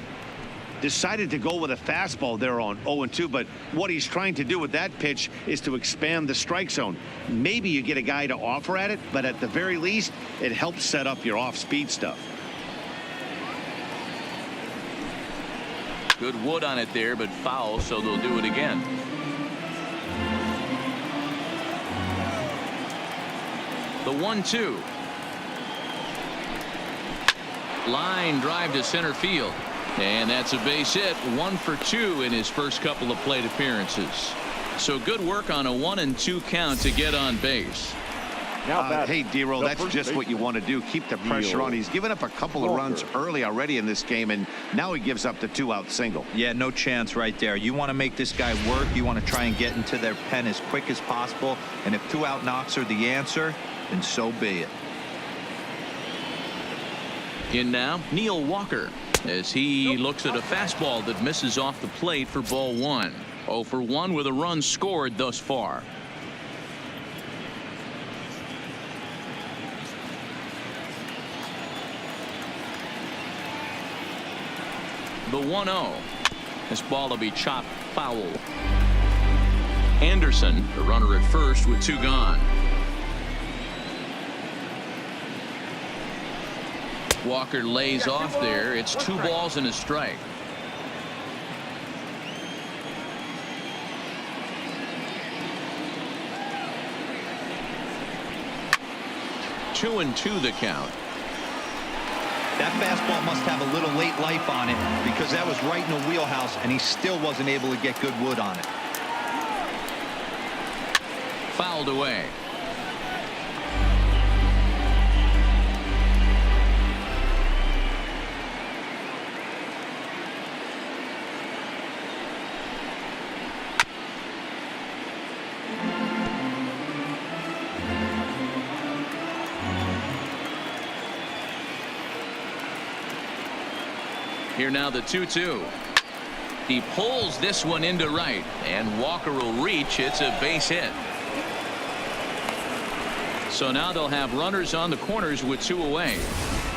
Decided to go with a fastball there on 0-2, but what he's trying to do with that pitch is to expand the strike zone. Maybe you get a guy to offer at it, but at the very least, it helps set up your off-speed stuff. Good wood on it there, but foul, so they'll do it again. The 1-2. Line drive to center field. And that's a base hit. 1 for 2 in his first couple of plate appearances. So good work on a 1-2 count to get on base. Hey, D-Roll, that's just what you want to do. Keep the pressure on. He's given up a couple of runs early already in this game, and now he gives up the 2-out single. Yeah, no chance right there. You want to make this guy work. You want to try and get into their pen as quick as possible. And if 2-out knocks are the answer, then so be it. In now, Neil Walker, as he looks at a fastball that misses off the plate for ball 1. 0 for 1 with a run scored thus far. The 1-0. This ball will be chopped foul. Anderson, the runner at first with 2 gone. Walker lays off there. It's 2 balls and a strike. Two and 2 the count. That fastball must have a little late life on it because that was right in the wheelhouse and he still wasn't able to get good wood on it. Fouled away. Here now the 2-2. He pulls this one into right, and Walker will reach. It's a base hit. So now they'll have runners on the corners with 2 away.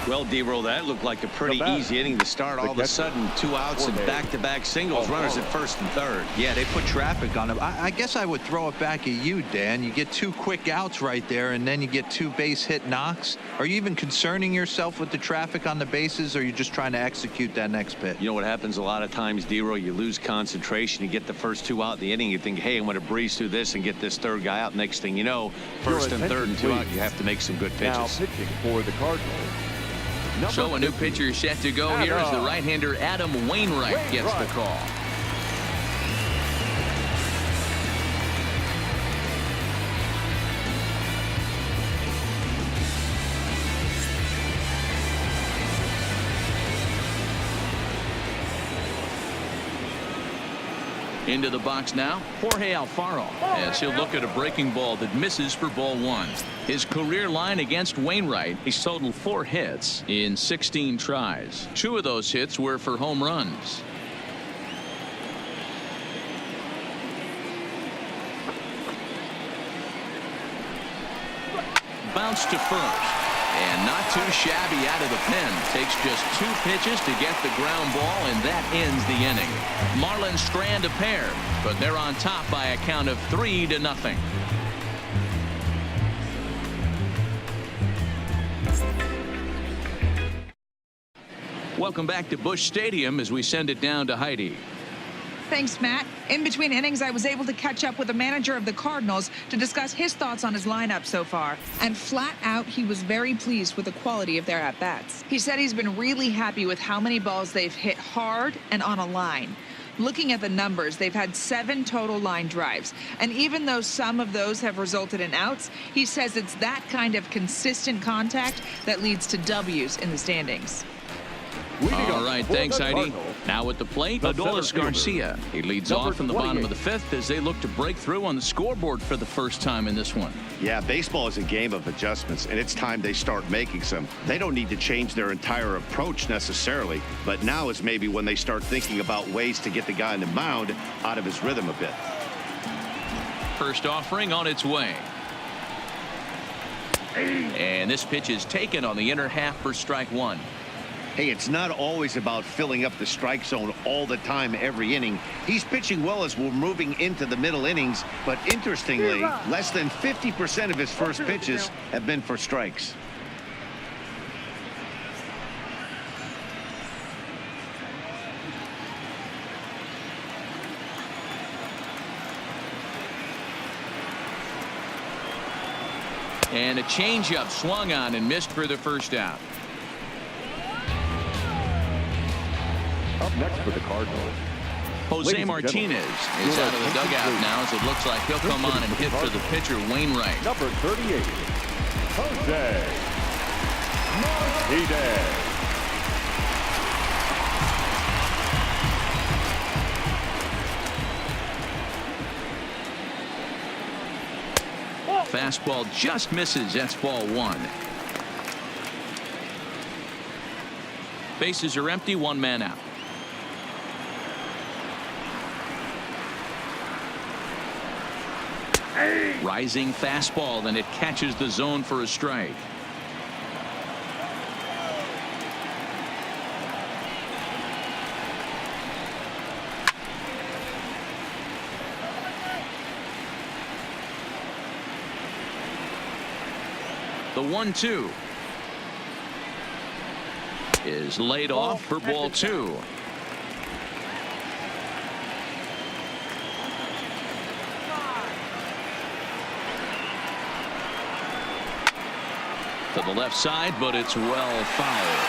Well, D-Roll, that looked like a pretty easy inning to start. All of a sudden, 2 outs and back-to-back singles, runners at first and third. Yeah, they put traffic on him. I guess I would throw it back at you, Dan. You get 2 quick outs right there, and then you get 2 base hit knocks. Are you even concerning yourself with the traffic on the bases, or are you just trying to execute that next pitch? You know what happens a lot of times, D-Roll? You lose concentration. You get the first 2 out in the inning. You think, hey, I'm going to breeze through this and get this third guy out. Next thing you know, first and third and 2 out, you have to make some good pitches. Now pitching for the Cardinals. So a new pitcher set to go here as the right-hander Adam Wainwright gets the call. Into the box now, Jorge Alfaro, as he'll look at a breaking ball that misses for ball 1. His career line against Wainwright, he's totaled 4 hits in 16 tries. 2 of those hits were for home runs. Bounce to first. And not too shabby out of the pen. Takes just 2 pitches to get the ground ball, and that ends the inning. Marlins strand a pair, but they're on top by a count of 3-0. Welcome back to Busch Stadium as we send it down to Heidi. Thanks, Matt. In between innings, I was able to catch up with the manager of the Cardinals to discuss his thoughts on his lineup so far. And flat out, he was very pleased with the quality of their at-bats. He said he's been really happy with how many balls they've hit hard and on a line. Looking at the numbers, they've had 7 total line drives. And even though some of those have resulted in outs, he says it's that kind of consistent contact that leads to W's in the standings. All right, thanks, Heidi. Now at the plate, Adolis Garcia. He leads off in the bottom of the 5th as they look to break through on the scoreboard for the first time in this one. Yeah, baseball is a game of adjustments, and it's time they start making some. They don't need to change their entire approach necessarily, but now is maybe when they start thinking about ways to get the guy on the mound out of his rhythm a bit. First offering on its way. And this pitch is taken on the inner half for strike 1. Hey, it's not always about filling up the strike zone all the time every inning. He's pitching well as we're moving into the middle innings, but interestingly, less than 50% of his first pitches have been for strikes. And a changeup swung on and missed for the first out. Up next for the Cardinals, Jose Martinez is out of the dugout now as it looks like he'll come on and hit for the pitcher Wainwright. number 38, Jose Martinez. Fastball just misses. That's ball 1. Bases are empty. 1 man out. Rising fastball, and it catches the zone for a strike. The 1-2 is laid off for ball 2. To the left side, but it's well fouled.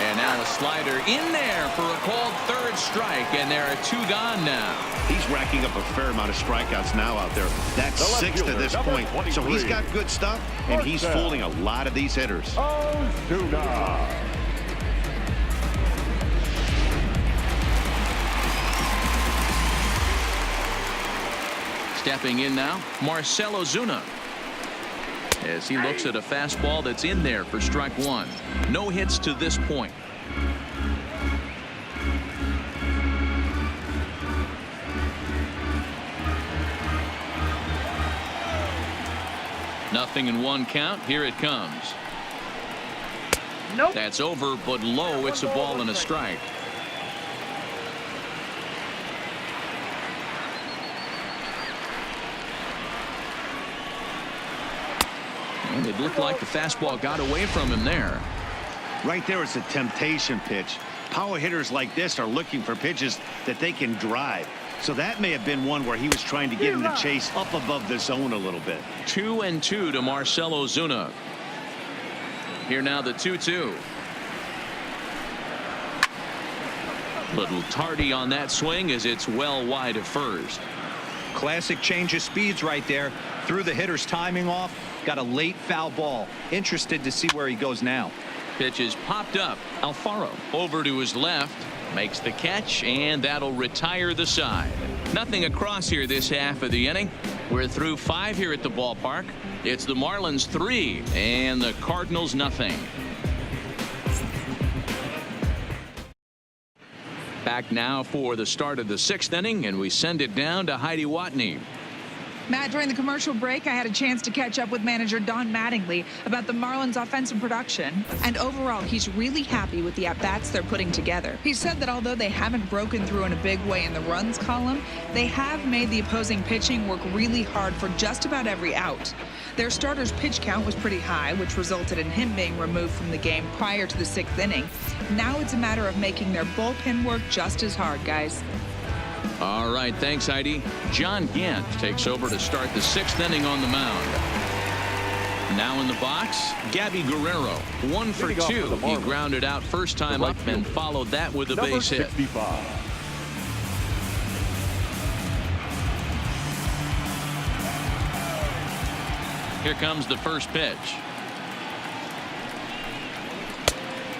And now the slider in there for a called 3rd strike, and there are 2 gone now. He's racking up a fair amount of strikeouts now out there. That's 6 to this point. So he's got good stuff, and he's fooling a lot of these hitters. Ozuna. Stepping in now, Marcell Ozuna, as he looks at a fastball that's in there for strike 1. No hits to this point. 0-1 count. Here it comes. Nope. That's over, but low. It's a ball and a strike. And it looked like the fastball got away from him there. Right there, it's a temptation pitch. Power hitters like this are looking for pitches that they can drive. So that may have been one where he was trying to get in the chase up above the zone a little bit. 2-2 to Marcell Ozuna. Here now the 2-2. Little tardy on that swing as it's well wide of first. Classic change of speeds right there. Threw the hitter's timing off. Got a late foul ball. Interested to see where he goes now. Pitch is popped up. Alfaro over to his left. Makes the catch, and that'll retire the side. Nothing across here this half of the inning. We're through 5 here at the ballpark. It's the Marlins 3 and the Cardinals nothing. Back now for the start of the 6th inning, and we send it down to Heidi Watney. Matt, during the commercial break, I had a chance to catch up with manager Don Mattingly about the Marlins' offensive production. And overall, he's really happy with the at-bats they're putting together. He said that although they haven't broken through in a big way in the runs column, they have made the opposing pitching work really hard for just about every out. Their starter's pitch count was pretty high, which resulted in him being removed from the game prior to the 6th inning. Now it's a matter of making their bullpen work just as hard, guys. All right, thanks, Heidi. John Gant takes over to start the 6th inning on the mound. Now in the box, Gabby Guerrero, 1 for 2. He grounded out first time up and followed that with a base hit. 65. Here comes the first pitch.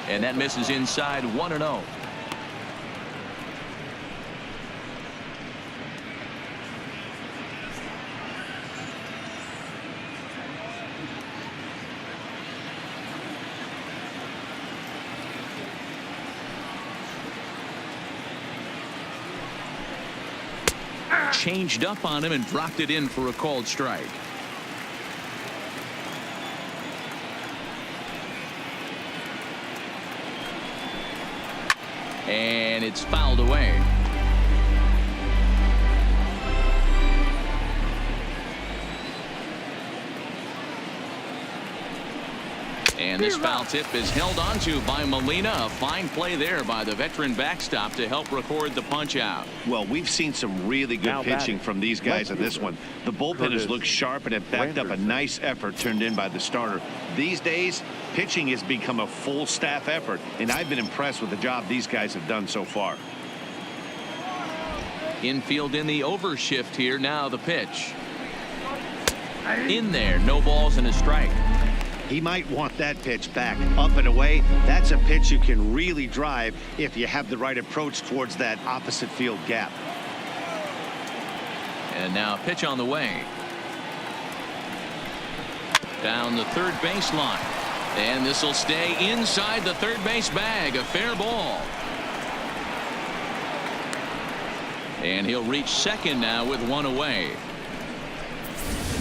And that misses inside, 1-0. Changed up on him and dropped it in for a called strike. And it's fouled away. And this foul tip is held onto by Molina. A fine play there by the veteran backstop to help record the punch out. Well, we've seen some really good pitching from these guys in this one. The bullpen has looked sharp, and it backed up a nice effort turned in by the starter. These days, pitching has become a full staff effort, and I've been impressed with the job these guys have done so far. Infield in the overshift here. Now the pitch. In there, no balls and a strike. He might want that pitch back up and away. That's a pitch you can really drive if you have the right approach towards that opposite field gap. And now a pitch on the way. Down the third baseline. And this will stay inside the third base bag. A fair ball. And he'll reach second now with 1 away.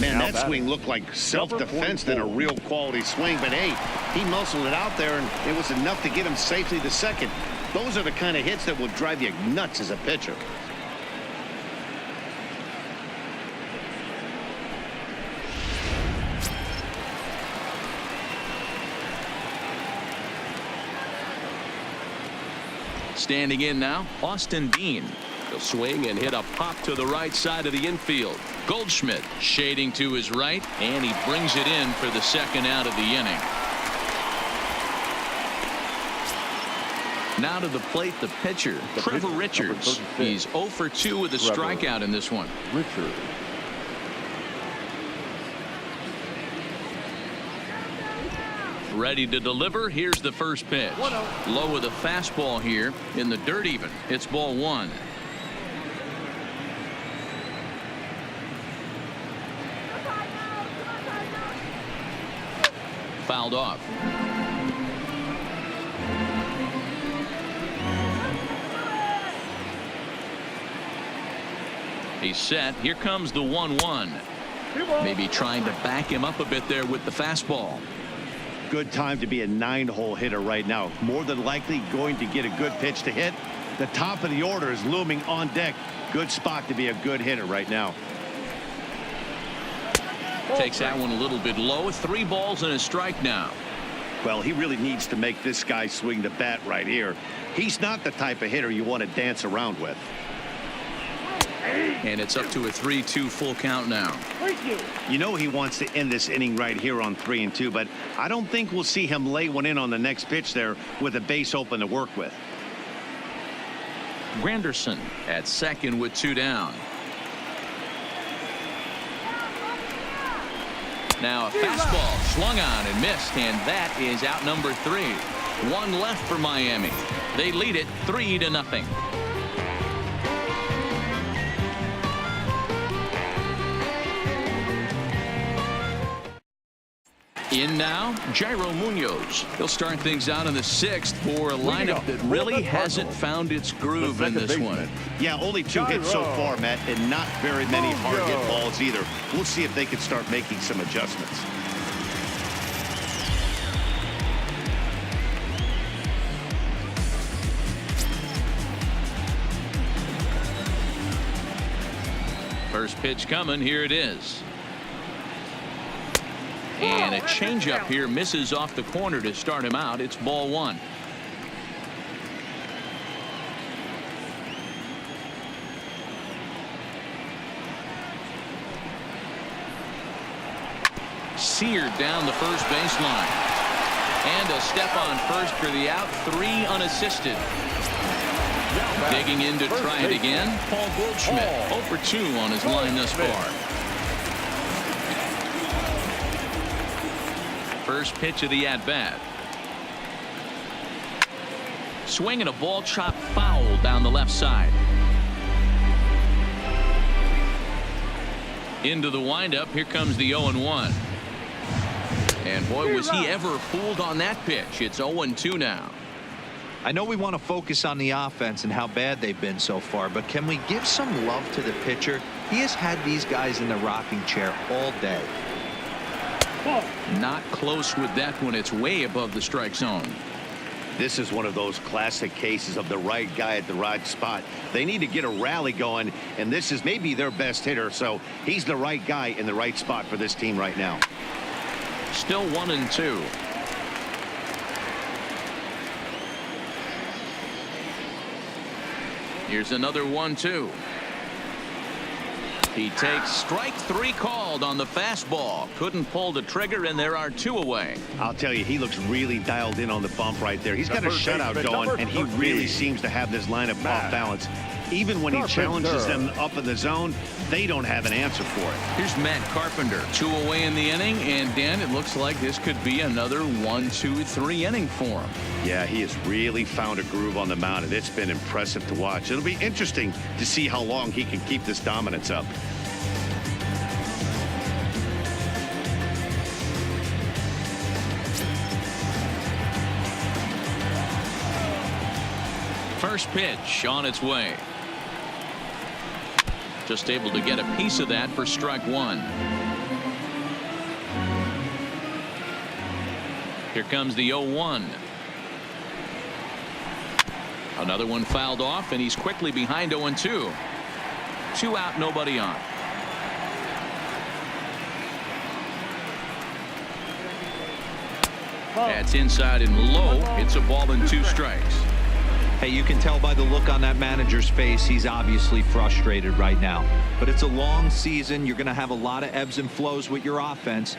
Man, that swing looked like self-defense than a real quality swing. But, hey, he muscled it out there, and it was enough to get him safely to second. Those are the kind of hits that will drive you nuts as a pitcher. Standing in now, Austin Dean. He'll swing and hit a pop to the right side of the infield. Goldschmidt shading to his right, and he brings it in for the second out of the inning. Now to the plate, the pitcher, Trevor Richards. He's 0 for 2 with a strikeout in this one. Richards. Ready to deliver. Here's the first pitch. Low with a fastball here in the dirt even. It's ball 1. Fouled off. He's set. Here comes the 1-1. Maybe trying to back him up a bit there with the fastball. Good time to be a 9-hole hitter right now. More than likely going to get a good pitch to hit. The top of the order is looming on deck. Good spot to be a good hitter right now. Takes that one a little bit low. 3 balls and a strike now. Well, he really needs to make this guy swing the bat right here. He's not the type of hitter you want to dance around with. And it's up to a 3-2 full count now. You know he wants to end this inning right here on 3-2, but I don't think we'll see him lay one in on the next pitch there with a base open to work with. Granderson at second with 2 down. Now a fastball swung on and missed, and that is out number 3. 1 left for Miami. They lead it 3-0. In now, Jairo Munoz. He'll start things out in the 6th for a lineup that really hasn't found its groove in this one. Yeah, only 2 hits so far, Matt, and not very many hard hit balls either. We'll see if they can start making some adjustments. First pitch coming. Here it is. And a changeup here misses off the corner to start him out. It's ball 1. Seared down the first baseline. And a step on first for the out. 3 unassisted. Digging in to try it again. Paul Goldschmidt 0 for 2 on his line thus far. First pitch of the at-bat. Swing and a ball chopped foul down the left side. Into the windup. Here comes the 0-1. And boy, was he ever fooled on that pitch. It's 0-2 now. I know we want to focus on the offense and how bad they've been so far, but can we give some love to the pitcher? He has had these guys in the rocking chair all day. Not close with that one. It's way above the strike zone. This is one of those classic cases of the right guy at the right spot. They need to get a rally going, and this is maybe their best hitter, so he's the right guy in the right spot for this team right now. Still 1-2. Here's another 1-2. He takes strike 3 called on the fastball. Couldn't pull the trigger, and there are 2 away. I'll tell you, he looks really dialed in on the bump right there. He's got a shutout going, and he really seems to have this lineup off balance. Even when he challenges them up in the zone, they don't have an answer for it. Here's Matt Carpenter. 2 away in the inning, and Dan, it looks like this could be another 1-2-3 inning for him. Yeah, he has really found a groove on the mound, and it's been impressive to watch. It'll be interesting to see how long he can keep this dominance up. First pitch on its way. Just able to get a piece of that for strike 1. Here comes the 0-1. Another one fouled off, and he's quickly behind 0-2. 2 out, nobody on. That's inside and low. It's a ball and 2 strikes. Hey, you can tell by the look on that manager's face, he's obviously frustrated right now. But it's a long season. You're going to have a lot of ebbs and flows with your offense.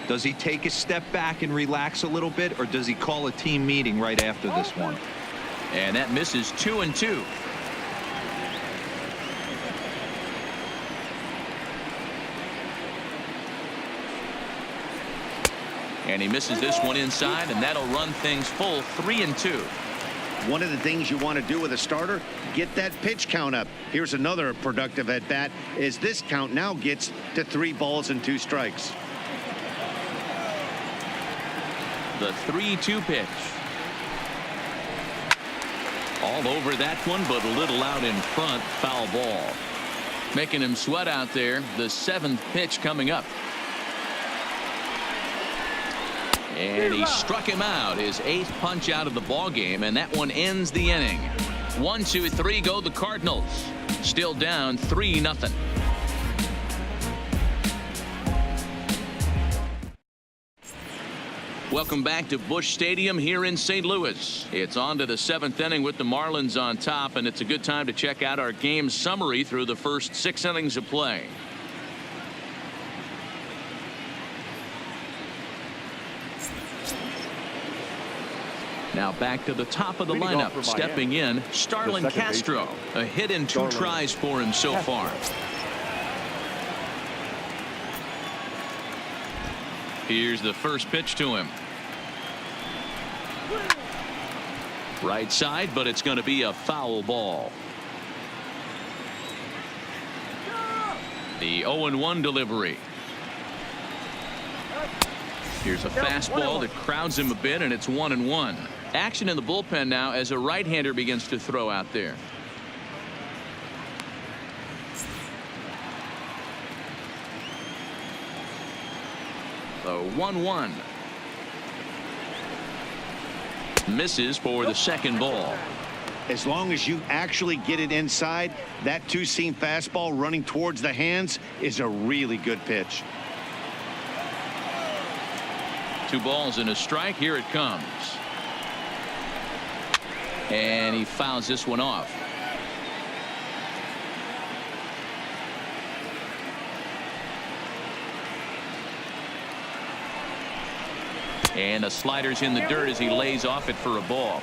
Does he take a step back and relax a little bit, or does he call a team meeting right after this one? And that misses 2-2. And he misses this one inside, and that'll run things full 3-2. One of the things you want to do with a starter, get that pitch count up. Here's another productive at bat as this count now gets to 3 balls and 2 strikes. The 3-2 pitch. All over that one, but a little out in front. Foul ball. Making him sweat out there. The 7th pitch coming up. And he struck him out, his 8th punch out of the ball game, and that one ends the inning. 1, 2, 3 go the Cardinals. Still down 3-0. Welcome back to Busch Stadium here in St. Louis. It's on to the 7th inning with the Marlins on top, and it's a good time to check out our game summary through the first 6 innings of play. Now back to the top of the lineup. Stepping in, Starlin Castro. A hit and 2 tries for him so far. Here's the first pitch to him. Right side, but it's going to be a foul ball. The 0-1 delivery. Here's a fastball that crowds him a bit, and it's 1-1. Action in the bullpen now as a right-hander begins to throw out there. The 1-1. Misses for the second ball. As long as you actually get it inside, that 2-seam fastball running towards the hands is a really good pitch. 2 balls and a strike. Here it comes. And he fouls this one off. And the slider's in the dirt as he lays off it for a ball.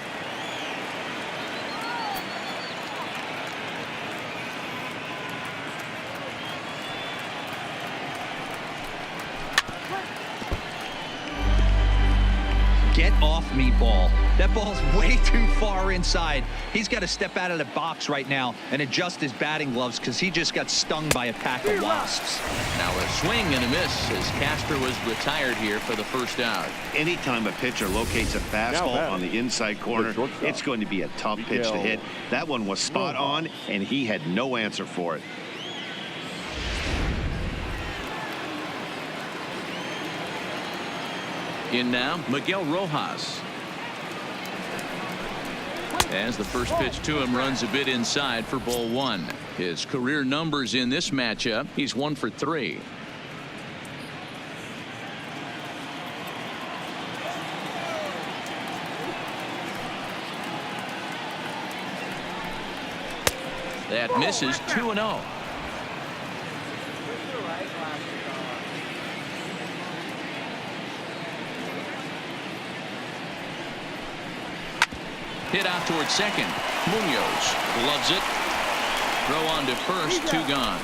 Get off me, ball. That ball's way too far inside. He's got to step out of the box right now and adjust his batting gloves because he just got stung by a pack of wasps. Now a swing and a miss as Castro was retired here for the first out. Anytime a pitcher locates a fastball on the inside corner, it's going to be a tough pitch to hit. That one was spot on, and he had no answer for it. In now, Miguel Rojas. As the first pitch to him runs a bit inside for ball 1. His career numbers in this matchup, he's 1 for 3. That misses 2-0. Hit out towards second. Munoz loves it. Throw on to first. 2 gone.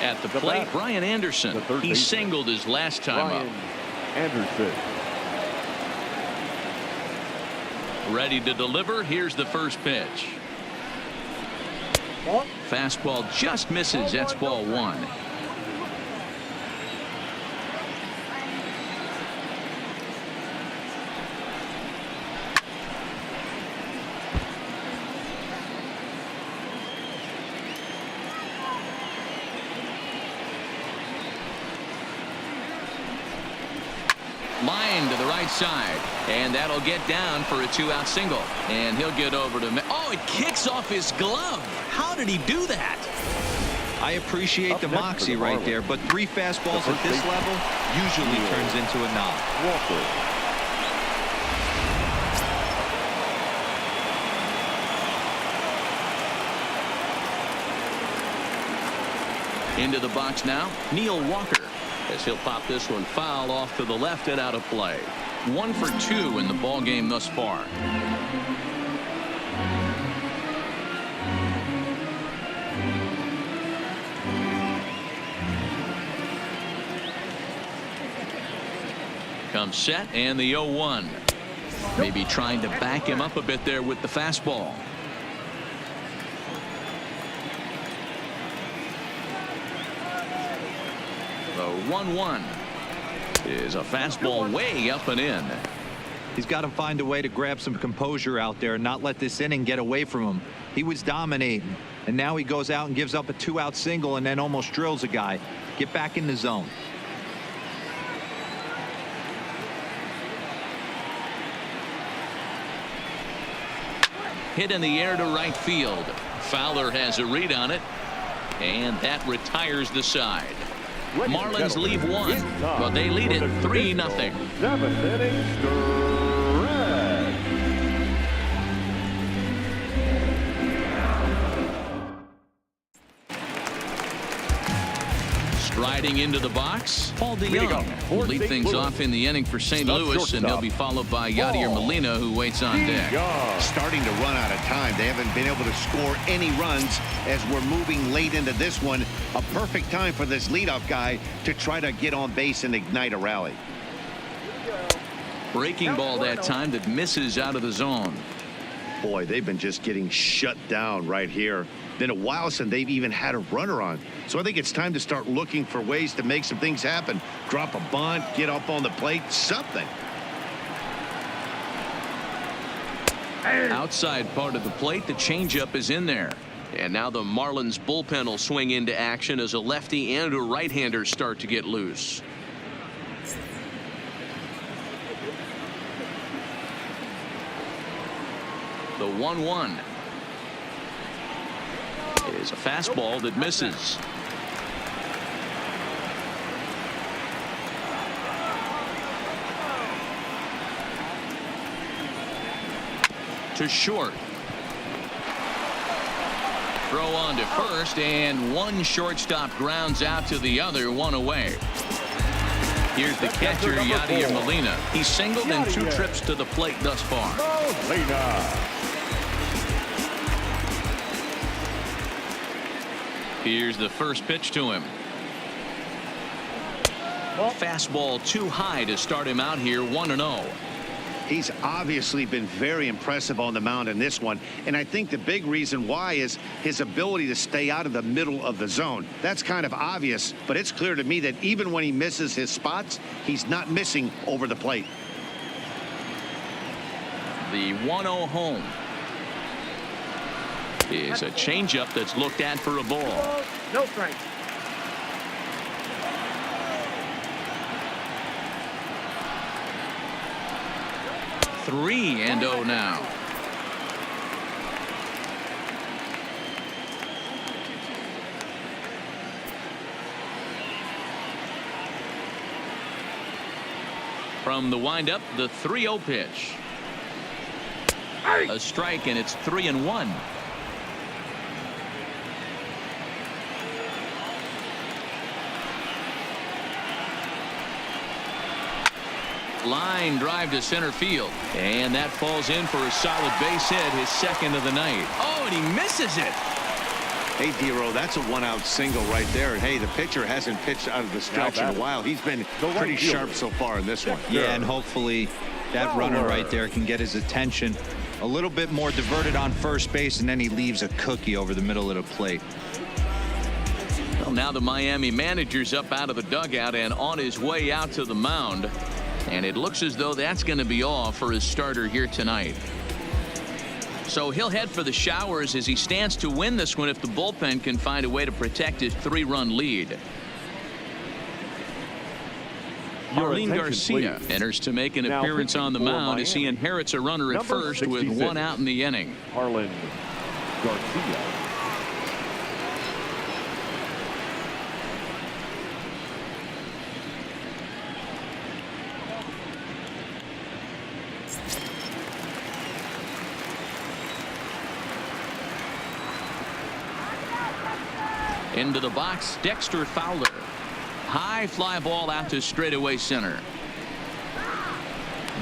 At the plate, Brian Anderson. He singled his last time up. Anderson. Ready to deliver. Here's the first pitch. Fastball just misses. That's ball 1. Line to the right side, and that'll get down for a 2-out single, and he'll get over to it kicks off his glove. How did he do that? I appreciate the moxie right there, but 3 fastballs at this level usually turns into a knock. Into the box now, Neil Walker, as he'll pop this one foul off to the left and out of play. 1 for 2 in the ball game thus far. Comes set, and the 0-1. Maybe trying to back him up a bit there with the fastball. The 1-1 is a fastball way up and in. He's got to find a way to grab some composure out there and not let this inning get away from him. He was dominating, and now he goes out and gives up a 2-out single and then almost drills a guy. Get back in the zone. Hit in the air to right field. Fowler has a read on it, and that retires the side. Marlins leave one, but they lead it 3-0. 7th inning stretch. Striding into the box, Paul DeYoung will lead things off in the inning for St. Louis, and he'll be followed by Yadier Molina, who waits on deck. Starting to run out of time. They haven't been able to score any runs as we're moving late into this one. A perfect time for this leadoff guy to try to get on base and ignite a rally. Breaking ball that time that misses out of the zone. Boy, they've been just getting shut down right here. Been a while since they've even had a runner on. So I think it's time to start looking for ways to make some things happen. Drop a bunt, get up on the plate, something. Outside part of the plate, the changeup is in there. And now the Marlins bullpen will swing into action as a lefty and a right-hander start to get loose. The 1-1 is a fastball that misses. To short. Throw on to first, and one shortstop grounds out to the other, one away. Here's the catcher, Yadier Molina. He's singled in 2 trips to the plate thus far. Here's the first pitch to him. Fastball too high to start him out here, 1-0. He's obviously been very impressive on the mound in this one, and I think the big reason why is his ability to stay out of the middle of the zone. That's kind of obvious, but it's clear to me that even when he misses his spots, he's not missing over the plate. The 1-0 home is a changeup that's looked at for a ball. No strike. Three and 0 now. From the windup, the 3-0 pitch. A strike, and it's 3-1. Line drive to center field, and that falls in for a solid base hit, his second of the night. Oh, and he misses it. Hey, D-Row, that's a 1-out single right there. And hey, the pitcher hasn't pitched out of the stretch in a while. He's been pretty sharp so far in this one. Yeah, and hopefully that runner right there can get his attention. A little bit more diverted on first base, and then he leaves a cookie over the middle of the plate. Well, now the Miami manager's up out of the dugout and on his way out to the mound. And it looks as though that's going to be all for his starter here tonight. So he'll head for the showers as he stands to win this one if the bullpen can find a way to protect his 3-run lead. Marlins Garcia enters to make an appearance on the mound as he inherits a runner at first with 1 out in the inning. Marlins Garcia. Into the box, Dexter Fowler. High fly ball out to straightaway center.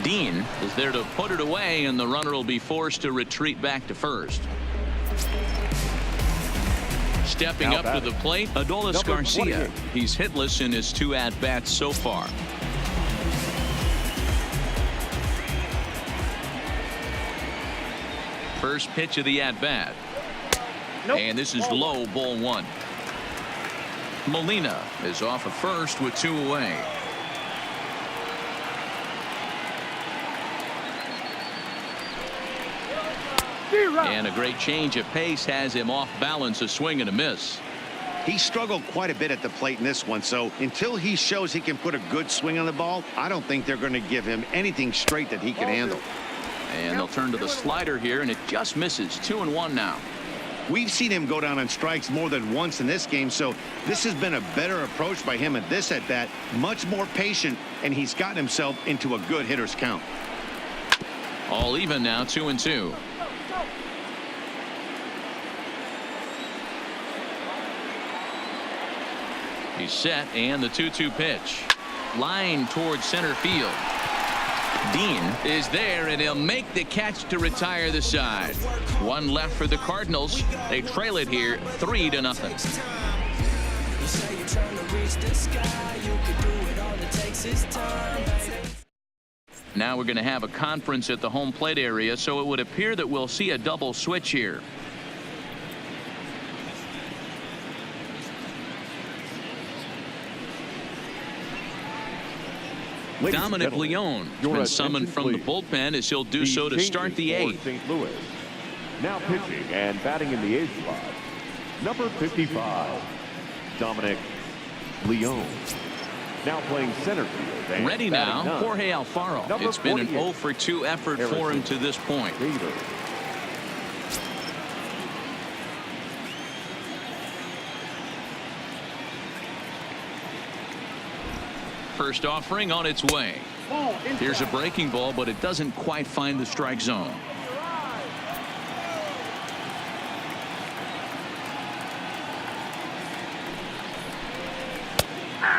Dean is there to put it away, and the runner will be forced to retreat back to first. Stepping up to the plate, Adolis Garcia. He's hitless in his 2 at-bats so far. First pitch of the at-bat. And this is low, ball 1. Molina is off at first with 2 away. And a great change of pace has him off balance, a swing and a miss. He struggled quite a bit at the plate in this one, so until he shows he can put a good swing on the ball, I don't think they're going to give him anything straight that he can handle. And they'll turn to the slider here, and it just misses. 2-1 now. We've seen him go down on strikes more than once in this game, so this has been a better approach by him at this at-bat, much more patient, and he's gotten himself into a good hitter's count. All even now, 2-2. He's set, and the 2-2 pitch. Line towards center field. Dean is there, and he'll make the catch to retire the side. One left for the Cardinals. They trail it here 3-0. Now we're going to have a conference at the home plate area, so it would appear that we'll see a double switch here. Dominic Leone has been summoned from the bullpen, as he'll do so to start the eighth. St. Louis. Now pitching and batting in the eighth spot, number 55, Dominic Leone. Now playing center field. And ready now, Jorge Alfaro. It's been an 0-for-2 effort for him to this point. First offering on its way. Here's a breaking ball, but it doesn't quite find the strike zone.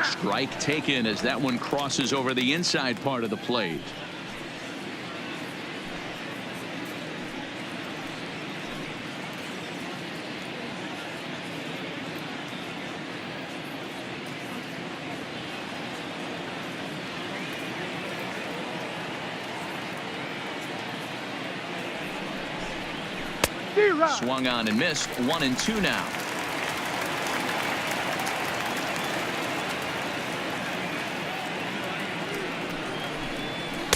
Strike taken as that one crosses over the inside part of the plate. Swung on and missed. 1-2 now.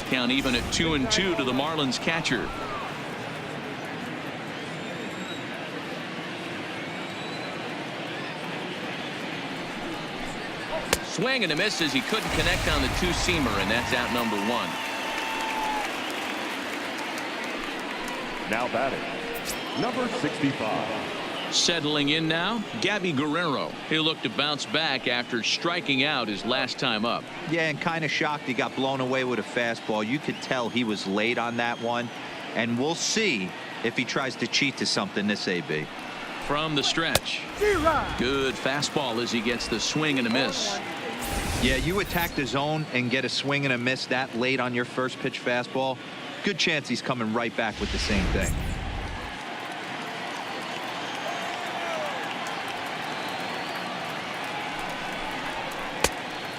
Count even at 2-2 to the Marlins catcher. Swing and a miss as he couldn't connect on the two-seamer, and that's out number one. Now batting, number 65. Settling in now, Gabby Guerrero. He'll look to bounce back after striking out his last time up. Yeah, and kind of shocked he got blown away with a fastball. You could tell he was late on that one, and we'll see if he tries to cheat to something this AB. From the stretch. Good fastball as he gets the swing and a miss. Yeah, you attack the zone and get a swing and a miss that late on your first pitch fastball. Good chance he's coming right back with the same thing.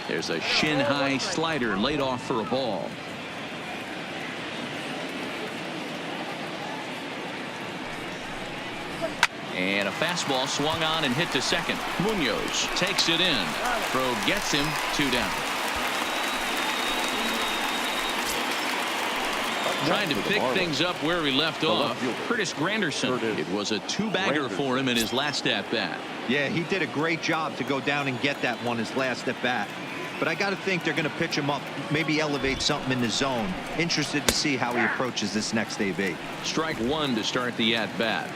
There's a shin-high slider laid off for a ball. And a fastball swung on and hit to second. Munoz takes it in. Throw gets him. 2 down. Trying to pick things up where he left off. Curtis Granderson. It was a two-bagger for him in his last at-bat. Yeah, he did a great job to go down and get that one his last at-bat. But I got to think they're going to pitch him up, maybe elevate something in the zone. Interested to see how he approaches this next AB. Strike one to start the at-bat.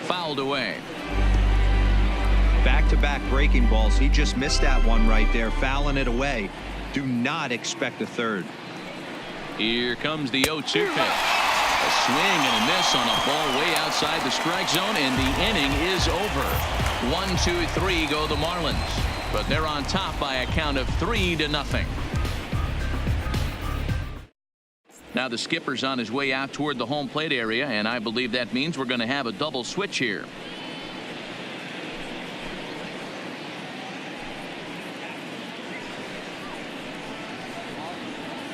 Fouled away. Back-to-back breaking balls. He just missed that one right there, fouling it away. Do not expect a third. Here comes the 0-2 pitch. A swing and a miss on a ball way outside the strike zone, and the inning is over. 1-2-3 go the Marlins, but they're on top by a count of 3-0. Now the skipper's on his way out toward the home plate area, and I believe that means we're going to have a double switch here.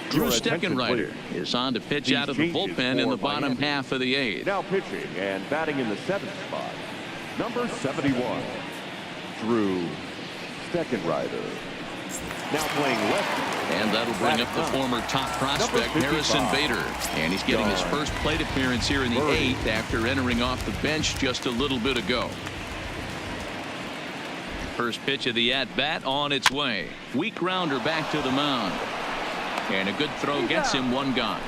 Drew Steckenrider is on to pitch out of the bullpen in the bottom half of the eighth. Now pitching and batting in the seventh spot, number 71, Drew Steckenrider. Now playing left. And that'll bring up the former top prospect, Harrison Bader. And he's getting his first plate appearance here in the 8th after entering off the bench just a little bit ago. First pitch of the at-bat on its way. Weak grounder back to the mound. And a good throw gets him one gone.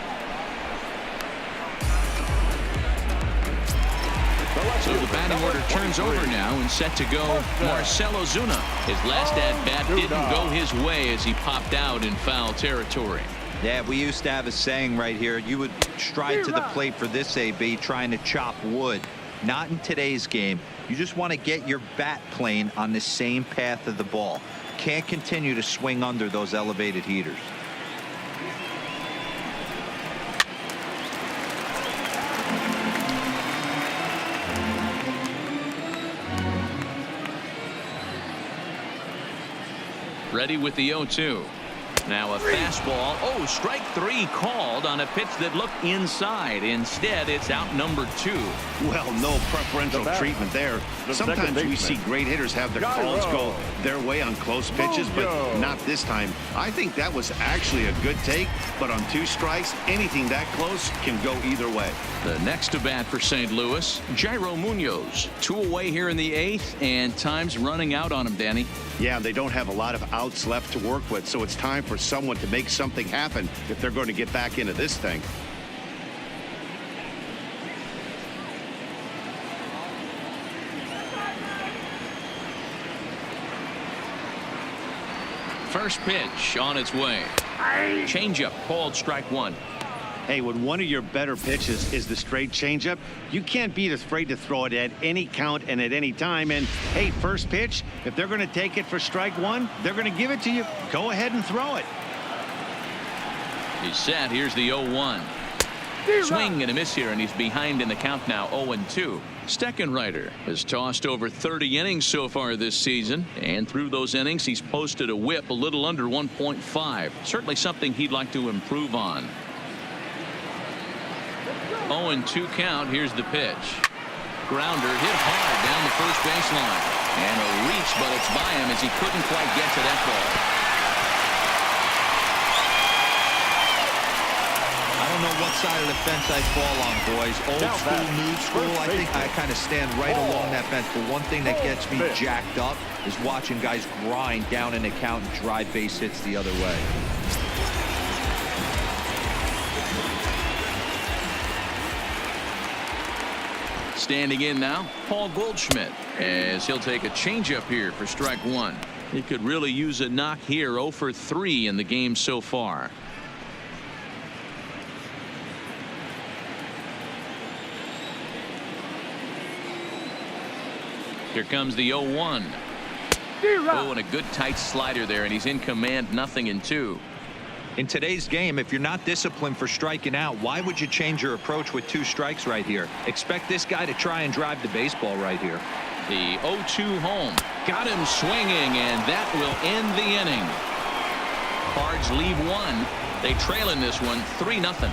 So the batting order turns over now and set to go Marcell Ozuna. His last at-bat didn't go his way as he popped out in foul territory. Yeah, we used to have a saying right here. You would stride to the plate for this AB trying to chop wood. Not in today's game. You just want to get your bat plane on the same path of the ball. Can't continue to swing under those elevated heaters. Ready with the 0-2. Now a fastball. Oh, strike 3 called on a pitch that looked inside. Instead, it's out number 2. Well, no preferential treatment there. Sometimes we see great hitters have their calls go their way on close pitches, but not this time. I think that was actually a good take, but on 2 strikes, anything that close can go either way. The next to bat for St. Louis, Jairo Munoz. 2 away here in the 8th, and time's running out on him, Danny. Yeah, they don't have a lot of outs left to work with, so it's time for someone to make something happen if they're going to get back into this thing. First pitch on its way. Changeup called strike 1. Hey, when one of your better pitches is the straight changeup, you can't be afraid to throw it at any count and at any time. And hey, first pitch, if they're going to take it for strike 1, they're going to give it to you. Go ahead and throw it. He's set. Here's the 0-1. Swing and a miss here, and he's behind in the count now, 0-2. Steckenrider has tossed over 30 innings so far this season, and through those innings he's posted a whip a little under 1.5. Certainly something he'd like to improve on. 0-2 count. Here's the pitch. Grounder hit hard down the first baseline, and a reach, but it's by him as he couldn't quite get to that ball. I don't know what side of the fence I fall on, boys. Old school, new school. I think I kind of stand right along that fence. But one thing that gets me jacked up is watching guys grind down an account and drive base hits the other way. Standing in now, Paul Goldschmidt, as he'll take a changeup here for strike 1. He could really use a knock here. 0 for 3 in the game so far. Here comes the 0-1. Oh, and a good tight slider there, and he's in command. 0-2. In today's game, if you're not disciplined for striking out, why would you change your approach with 2 strikes right here? Expect this guy to try and drive the baseball right here. The 0-2 home. Got him swinging, and that will end the inning. Cards leave 1. They trail in this one 3-0.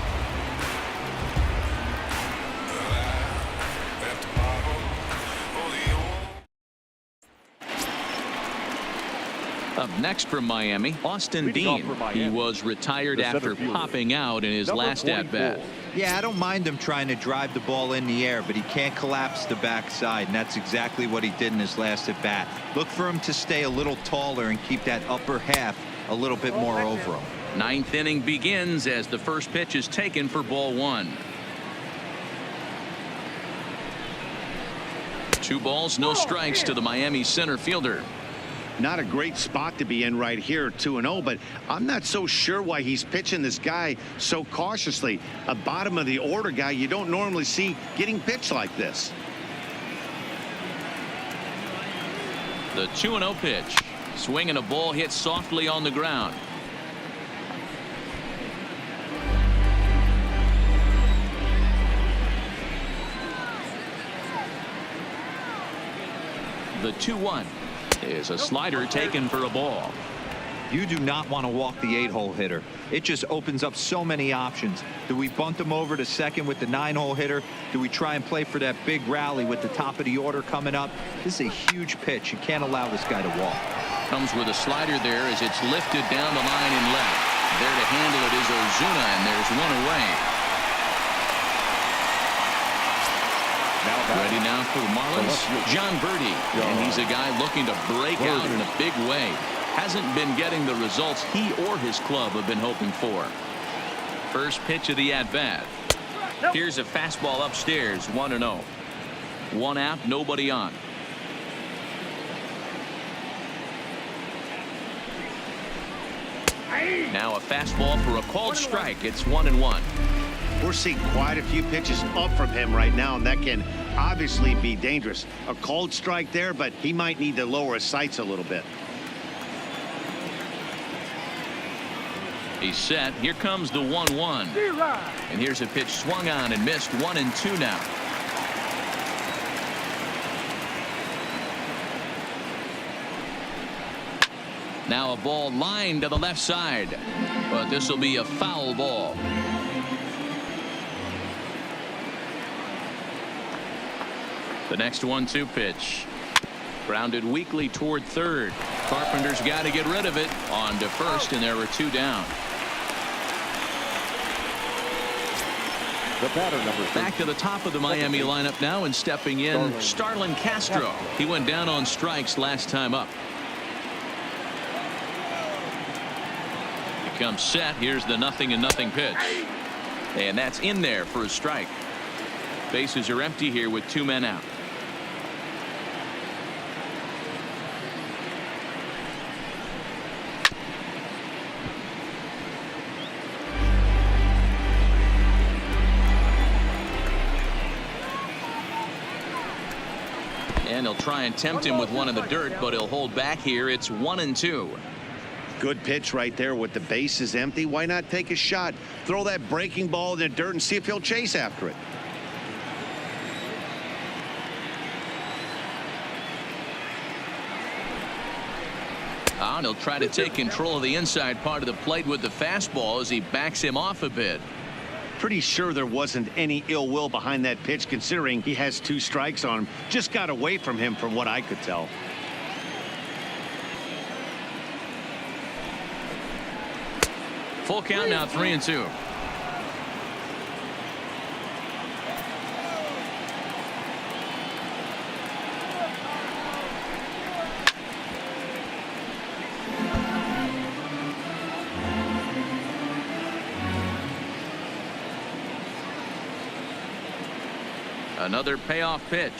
Up next from Miami, Austin Dean. He was retired after popping out in his last at-bat. Yeah, I don't mind him trying to drive the ball in the air, but he can't collapse the backside, and that's exactly what he did in his last at-bat. Look for him to stay a little taller and keep that upper half a little bit more over him. 9th inning begins as the first pitch is taken for ball 1. 2 balls, no strikes to the Miami center fielder. Not a great spot to be in right here, 2-0, but I'm not so sure why he's pitching this guy so cautiously. A bottom of the order guy you don't normally see getting pitched like this. The 2-0 pitch. Swing and a ball hit softly on the ground. The 2-1 is a slider taken for a ball. You do not want to walk the 8-hole hitter. It just opens up so many options. Do we bunt him over to second with the 9-hole hitter? Do we try and play for that big rally with the top of the order coming up? This is a huge pitch. You can't allow this guy to walk. Comes with a slider there as it's lifted down the line in left. There to handle it is Ozuna, and there's one away. Ready now for the Marlins, John Birdie. And he's a guy looking to break out in a big way. Hasn't been getting the results he or his club have been hoping for. First pitch of the at-bat. Here's a fastball upstairs, 1-0. One out, nobody on. Now a fastball for a called strike. It's 1-1. We're seeing quite a few pitches up from him right now, and that can obviously be dangerous. A called strike there, but he might need to lower his sights a little bit. He's set. Here comes the 1-1. And here's a pitch swung on and missed. 1-2 now. Now a ball lined to the left side, but this will be a foul ball. The next 1-2 pitch. Grounded weakly toward third. Carpenter's got to get rid of it. On to first, and there were two down. The batter, number 3. Back to the top of the Miami lineup now, and stepping in, Starlin Castro. He went down on strikes last time up. He comes set. Here's the 0-0 pitch. And that's in there for a strike. Bases are empty here with two men out. And he'll try and tempt him with one in the dirt, but he'll hold back here. It's 1-2. Good pitch right there with the bases empty. Why not take a shot? Throw that breaking ball in the dirt and see if he'll chase after it. And he'll try to take control of the inside part of the plate with the fastball as he backs him off a bit. Pretty sure there wasn't any ill will behind that pitch, considering he has 2 strikes on him. Just got away from him from what I could tell. Full count now, 3-2. Another payoff pitch,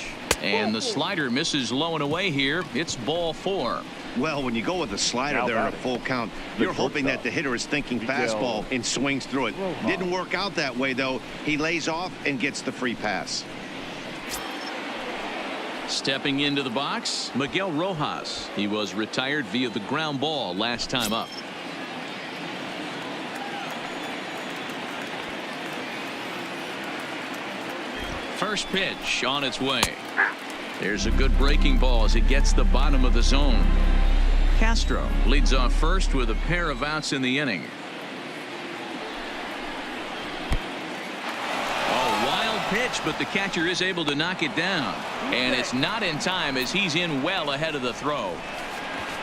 and the slider misses low and away here. It's ball 4. Well, when you go with a slider there in a full count, you're hoping that the hitter is thinking fastball and swings through it. Didn't work out that way, though. He lays off and gets the free pass. Stepping into the box, Miguel Rojas. He was retired via the ground ball last time up. First pitch on its way. There's a good breaking ball as it gets the bottom of the zone. Castro leads off first with a pair of outs in the inning. Oh, wild pitch, but the catcher is able to knock it down. And it's not in time as he's in well ahead of the throw.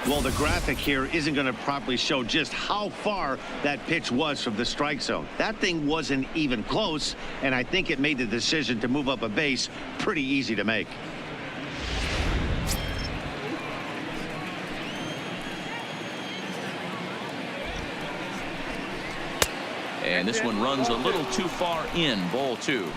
Well, the graphic here isn't going to properly show just how far that pitch was from the strike zone. That thing wasn't even close, and I think it made the decision to move up a base pretty easy to make. And this one runs a little too far in, ball 2.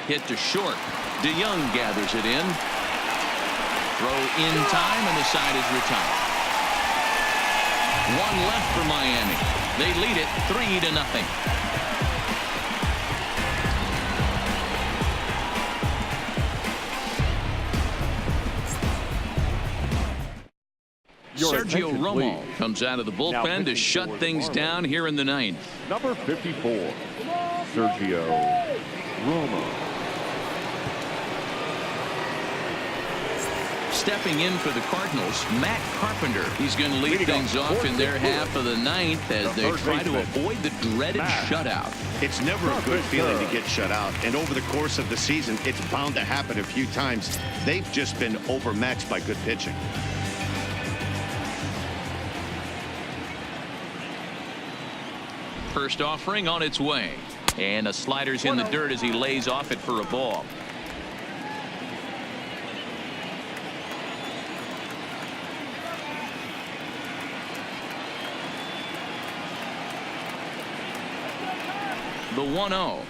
Hit to short. DeYoung gathers it in. Throw in time, and the side is retired. One left for Miami. They lead it 3-0. Sergio Romo comes out of the bullpen to shut things down here in the 9th. Number 54, Sergio Romo. stepping in for the Cardinals, Matt Carpenter. He's going to lead things off in their half of the ninth as they try to avoid the dreaded shutout. It's never a good feeling to get shut out, and over the course of the season, it's bound to happen a few times. They've just been overmatched by good pitching. First offering on its way, and a slider's in the dirt as he lays off it for a ball. The 1-0.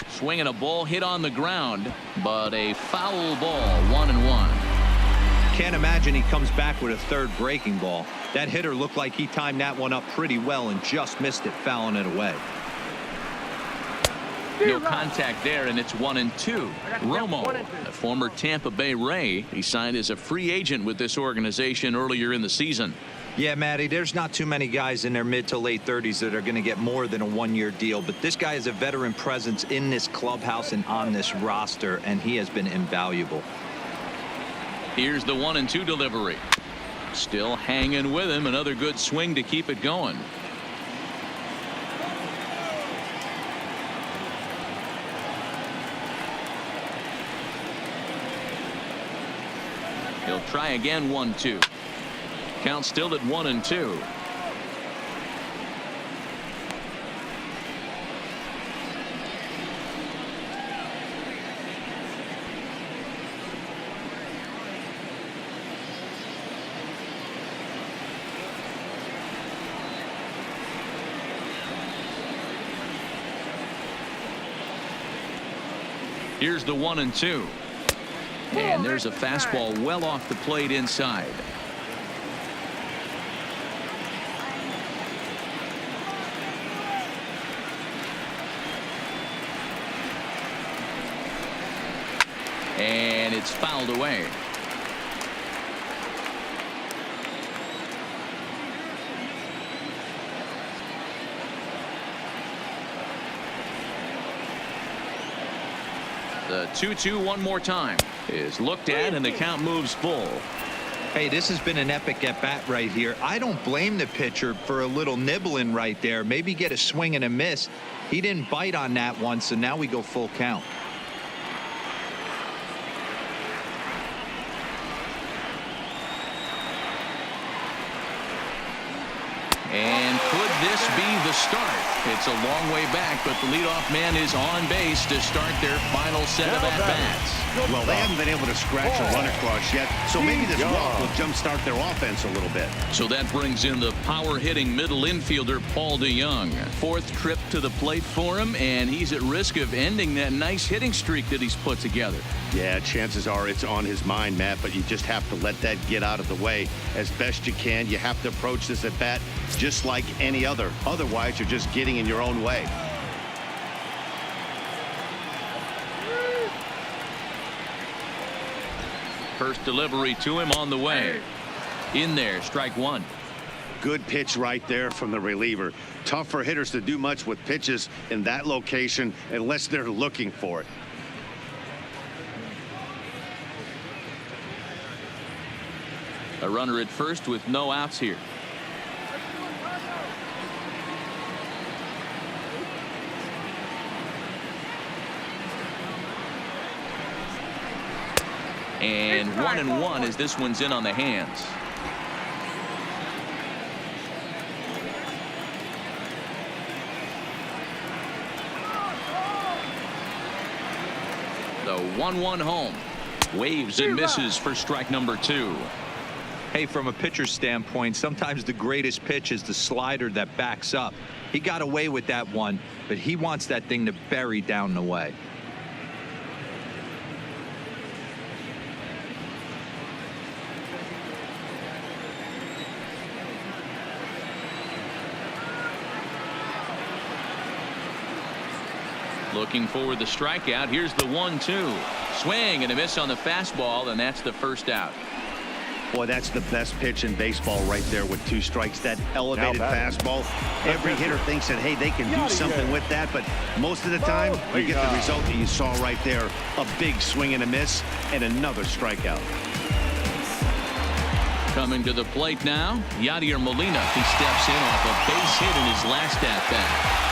Swinging a ball hit on the ground, but a foul ball, 1-1. Can't imagine he comes back with a third breaking ball. That hitter looked like he timed that one up pretty well and just missed it, fouling it away. No contact there, and it's 1-2. Romo, a former Tampa Bay Ray, he signed as a free agent with this organization earlier in the season. Yeah, Matty, there's not too many guys in their mid to late 30s that are going to get more than a one-year deal, but this guy is a veteran presence in this clubhouse and on this roster, and he has been invaluable. Here's the 1-2 delivery. Still hanging with him. Another good swing to keep it going. He'll try again. 1-2. Count still at 1-2. Here's the 1-2. And there's a fastball well off the plate inside. And it's fouled away. The 2-2 one more time is looked at, and the count moves full. Hey, this has been an epic at bat right here. I don't blame the pitcher for a little nibbling right there. Maybe get a swing and a miss. He didn't bite on that one, so now we go full count. And could this be the start? It's a long way back, but the leadoff man is on base to start their final set of at-bats. Well, they haven't been able to scratch a run across yet, so maybe this walk will jumpstart their offense a little bit. So that brings in the power-hitting middle infielder, Paul DeJong. Fourth trip to the plate for him, and he's at risk of ending that nice hitting streak that he's put together. Yeah, chances are it's on his mind, Matt, but you just have to let that get out of the way as best you can. You have to approach this at bat just like any other. Otherwise, you're just getting in your own way. First delivery to him on the way. In there, strike one. Good pitch right there from the reliever. Tough for hitters to do much with pitches in that location unless they're looking for it. A runner at first with no outs here. And 1-1 as this one's in on the hands. The 1-1 home. Waves and misses for strike number 2. Hey, from a pitcher's standpoint, sometimes the greatest pitch is the slider that backs up. He got away with that one, but he wants that thing to bury down the way. Looking for the strikeout. Here's the 1-2. Swing and a miss on the fastball, and that's the first out. Boy, that's the best pitch in baseball right there with 2 strikes. That elevated fastball. Every hitter thinks that, hey, they can do something with that, but most of the time you get the result that you saw right there. A big swing and a miss and another strikeout. Coming to the plate now, Yadier Molina. He steps in off a base hit in his last at-bat.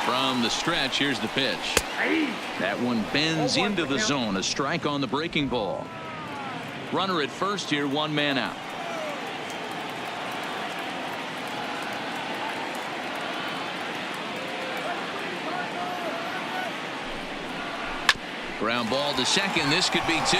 From the stretch, here's the pitch. That one bends into the zone. A strike on the breaking ball. Runner at first here, one man out. Ground ball to second. This could be two.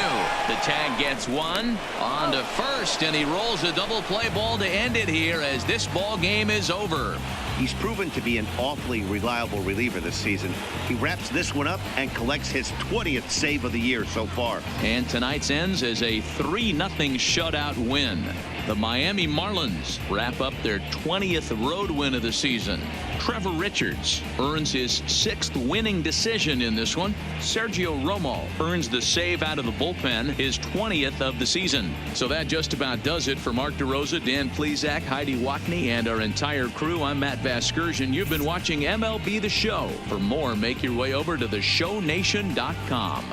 The tag gets one. On to first, and he rolls a double play ball to end it here as this ball game is over. He's proven to be an awfully reliable reliever this season. He wraps this one up and collects his 20th save of the year so far. And tonight's ends as a 3-0 shutout win. The Miami Marlins wrap up their 20th road win of the season. Trevor Richards earns his 6th winning decision in this one. Sergio Romo earns the save out of the bullpen, his 20th of the season. So that just about does it for Mark DeRosa, Dan Plesac, Heidi Watney, and our entire crew. I'm Matt Vasgersian. You've been watching MLB The Show. For more, make your way over to theshownation.com.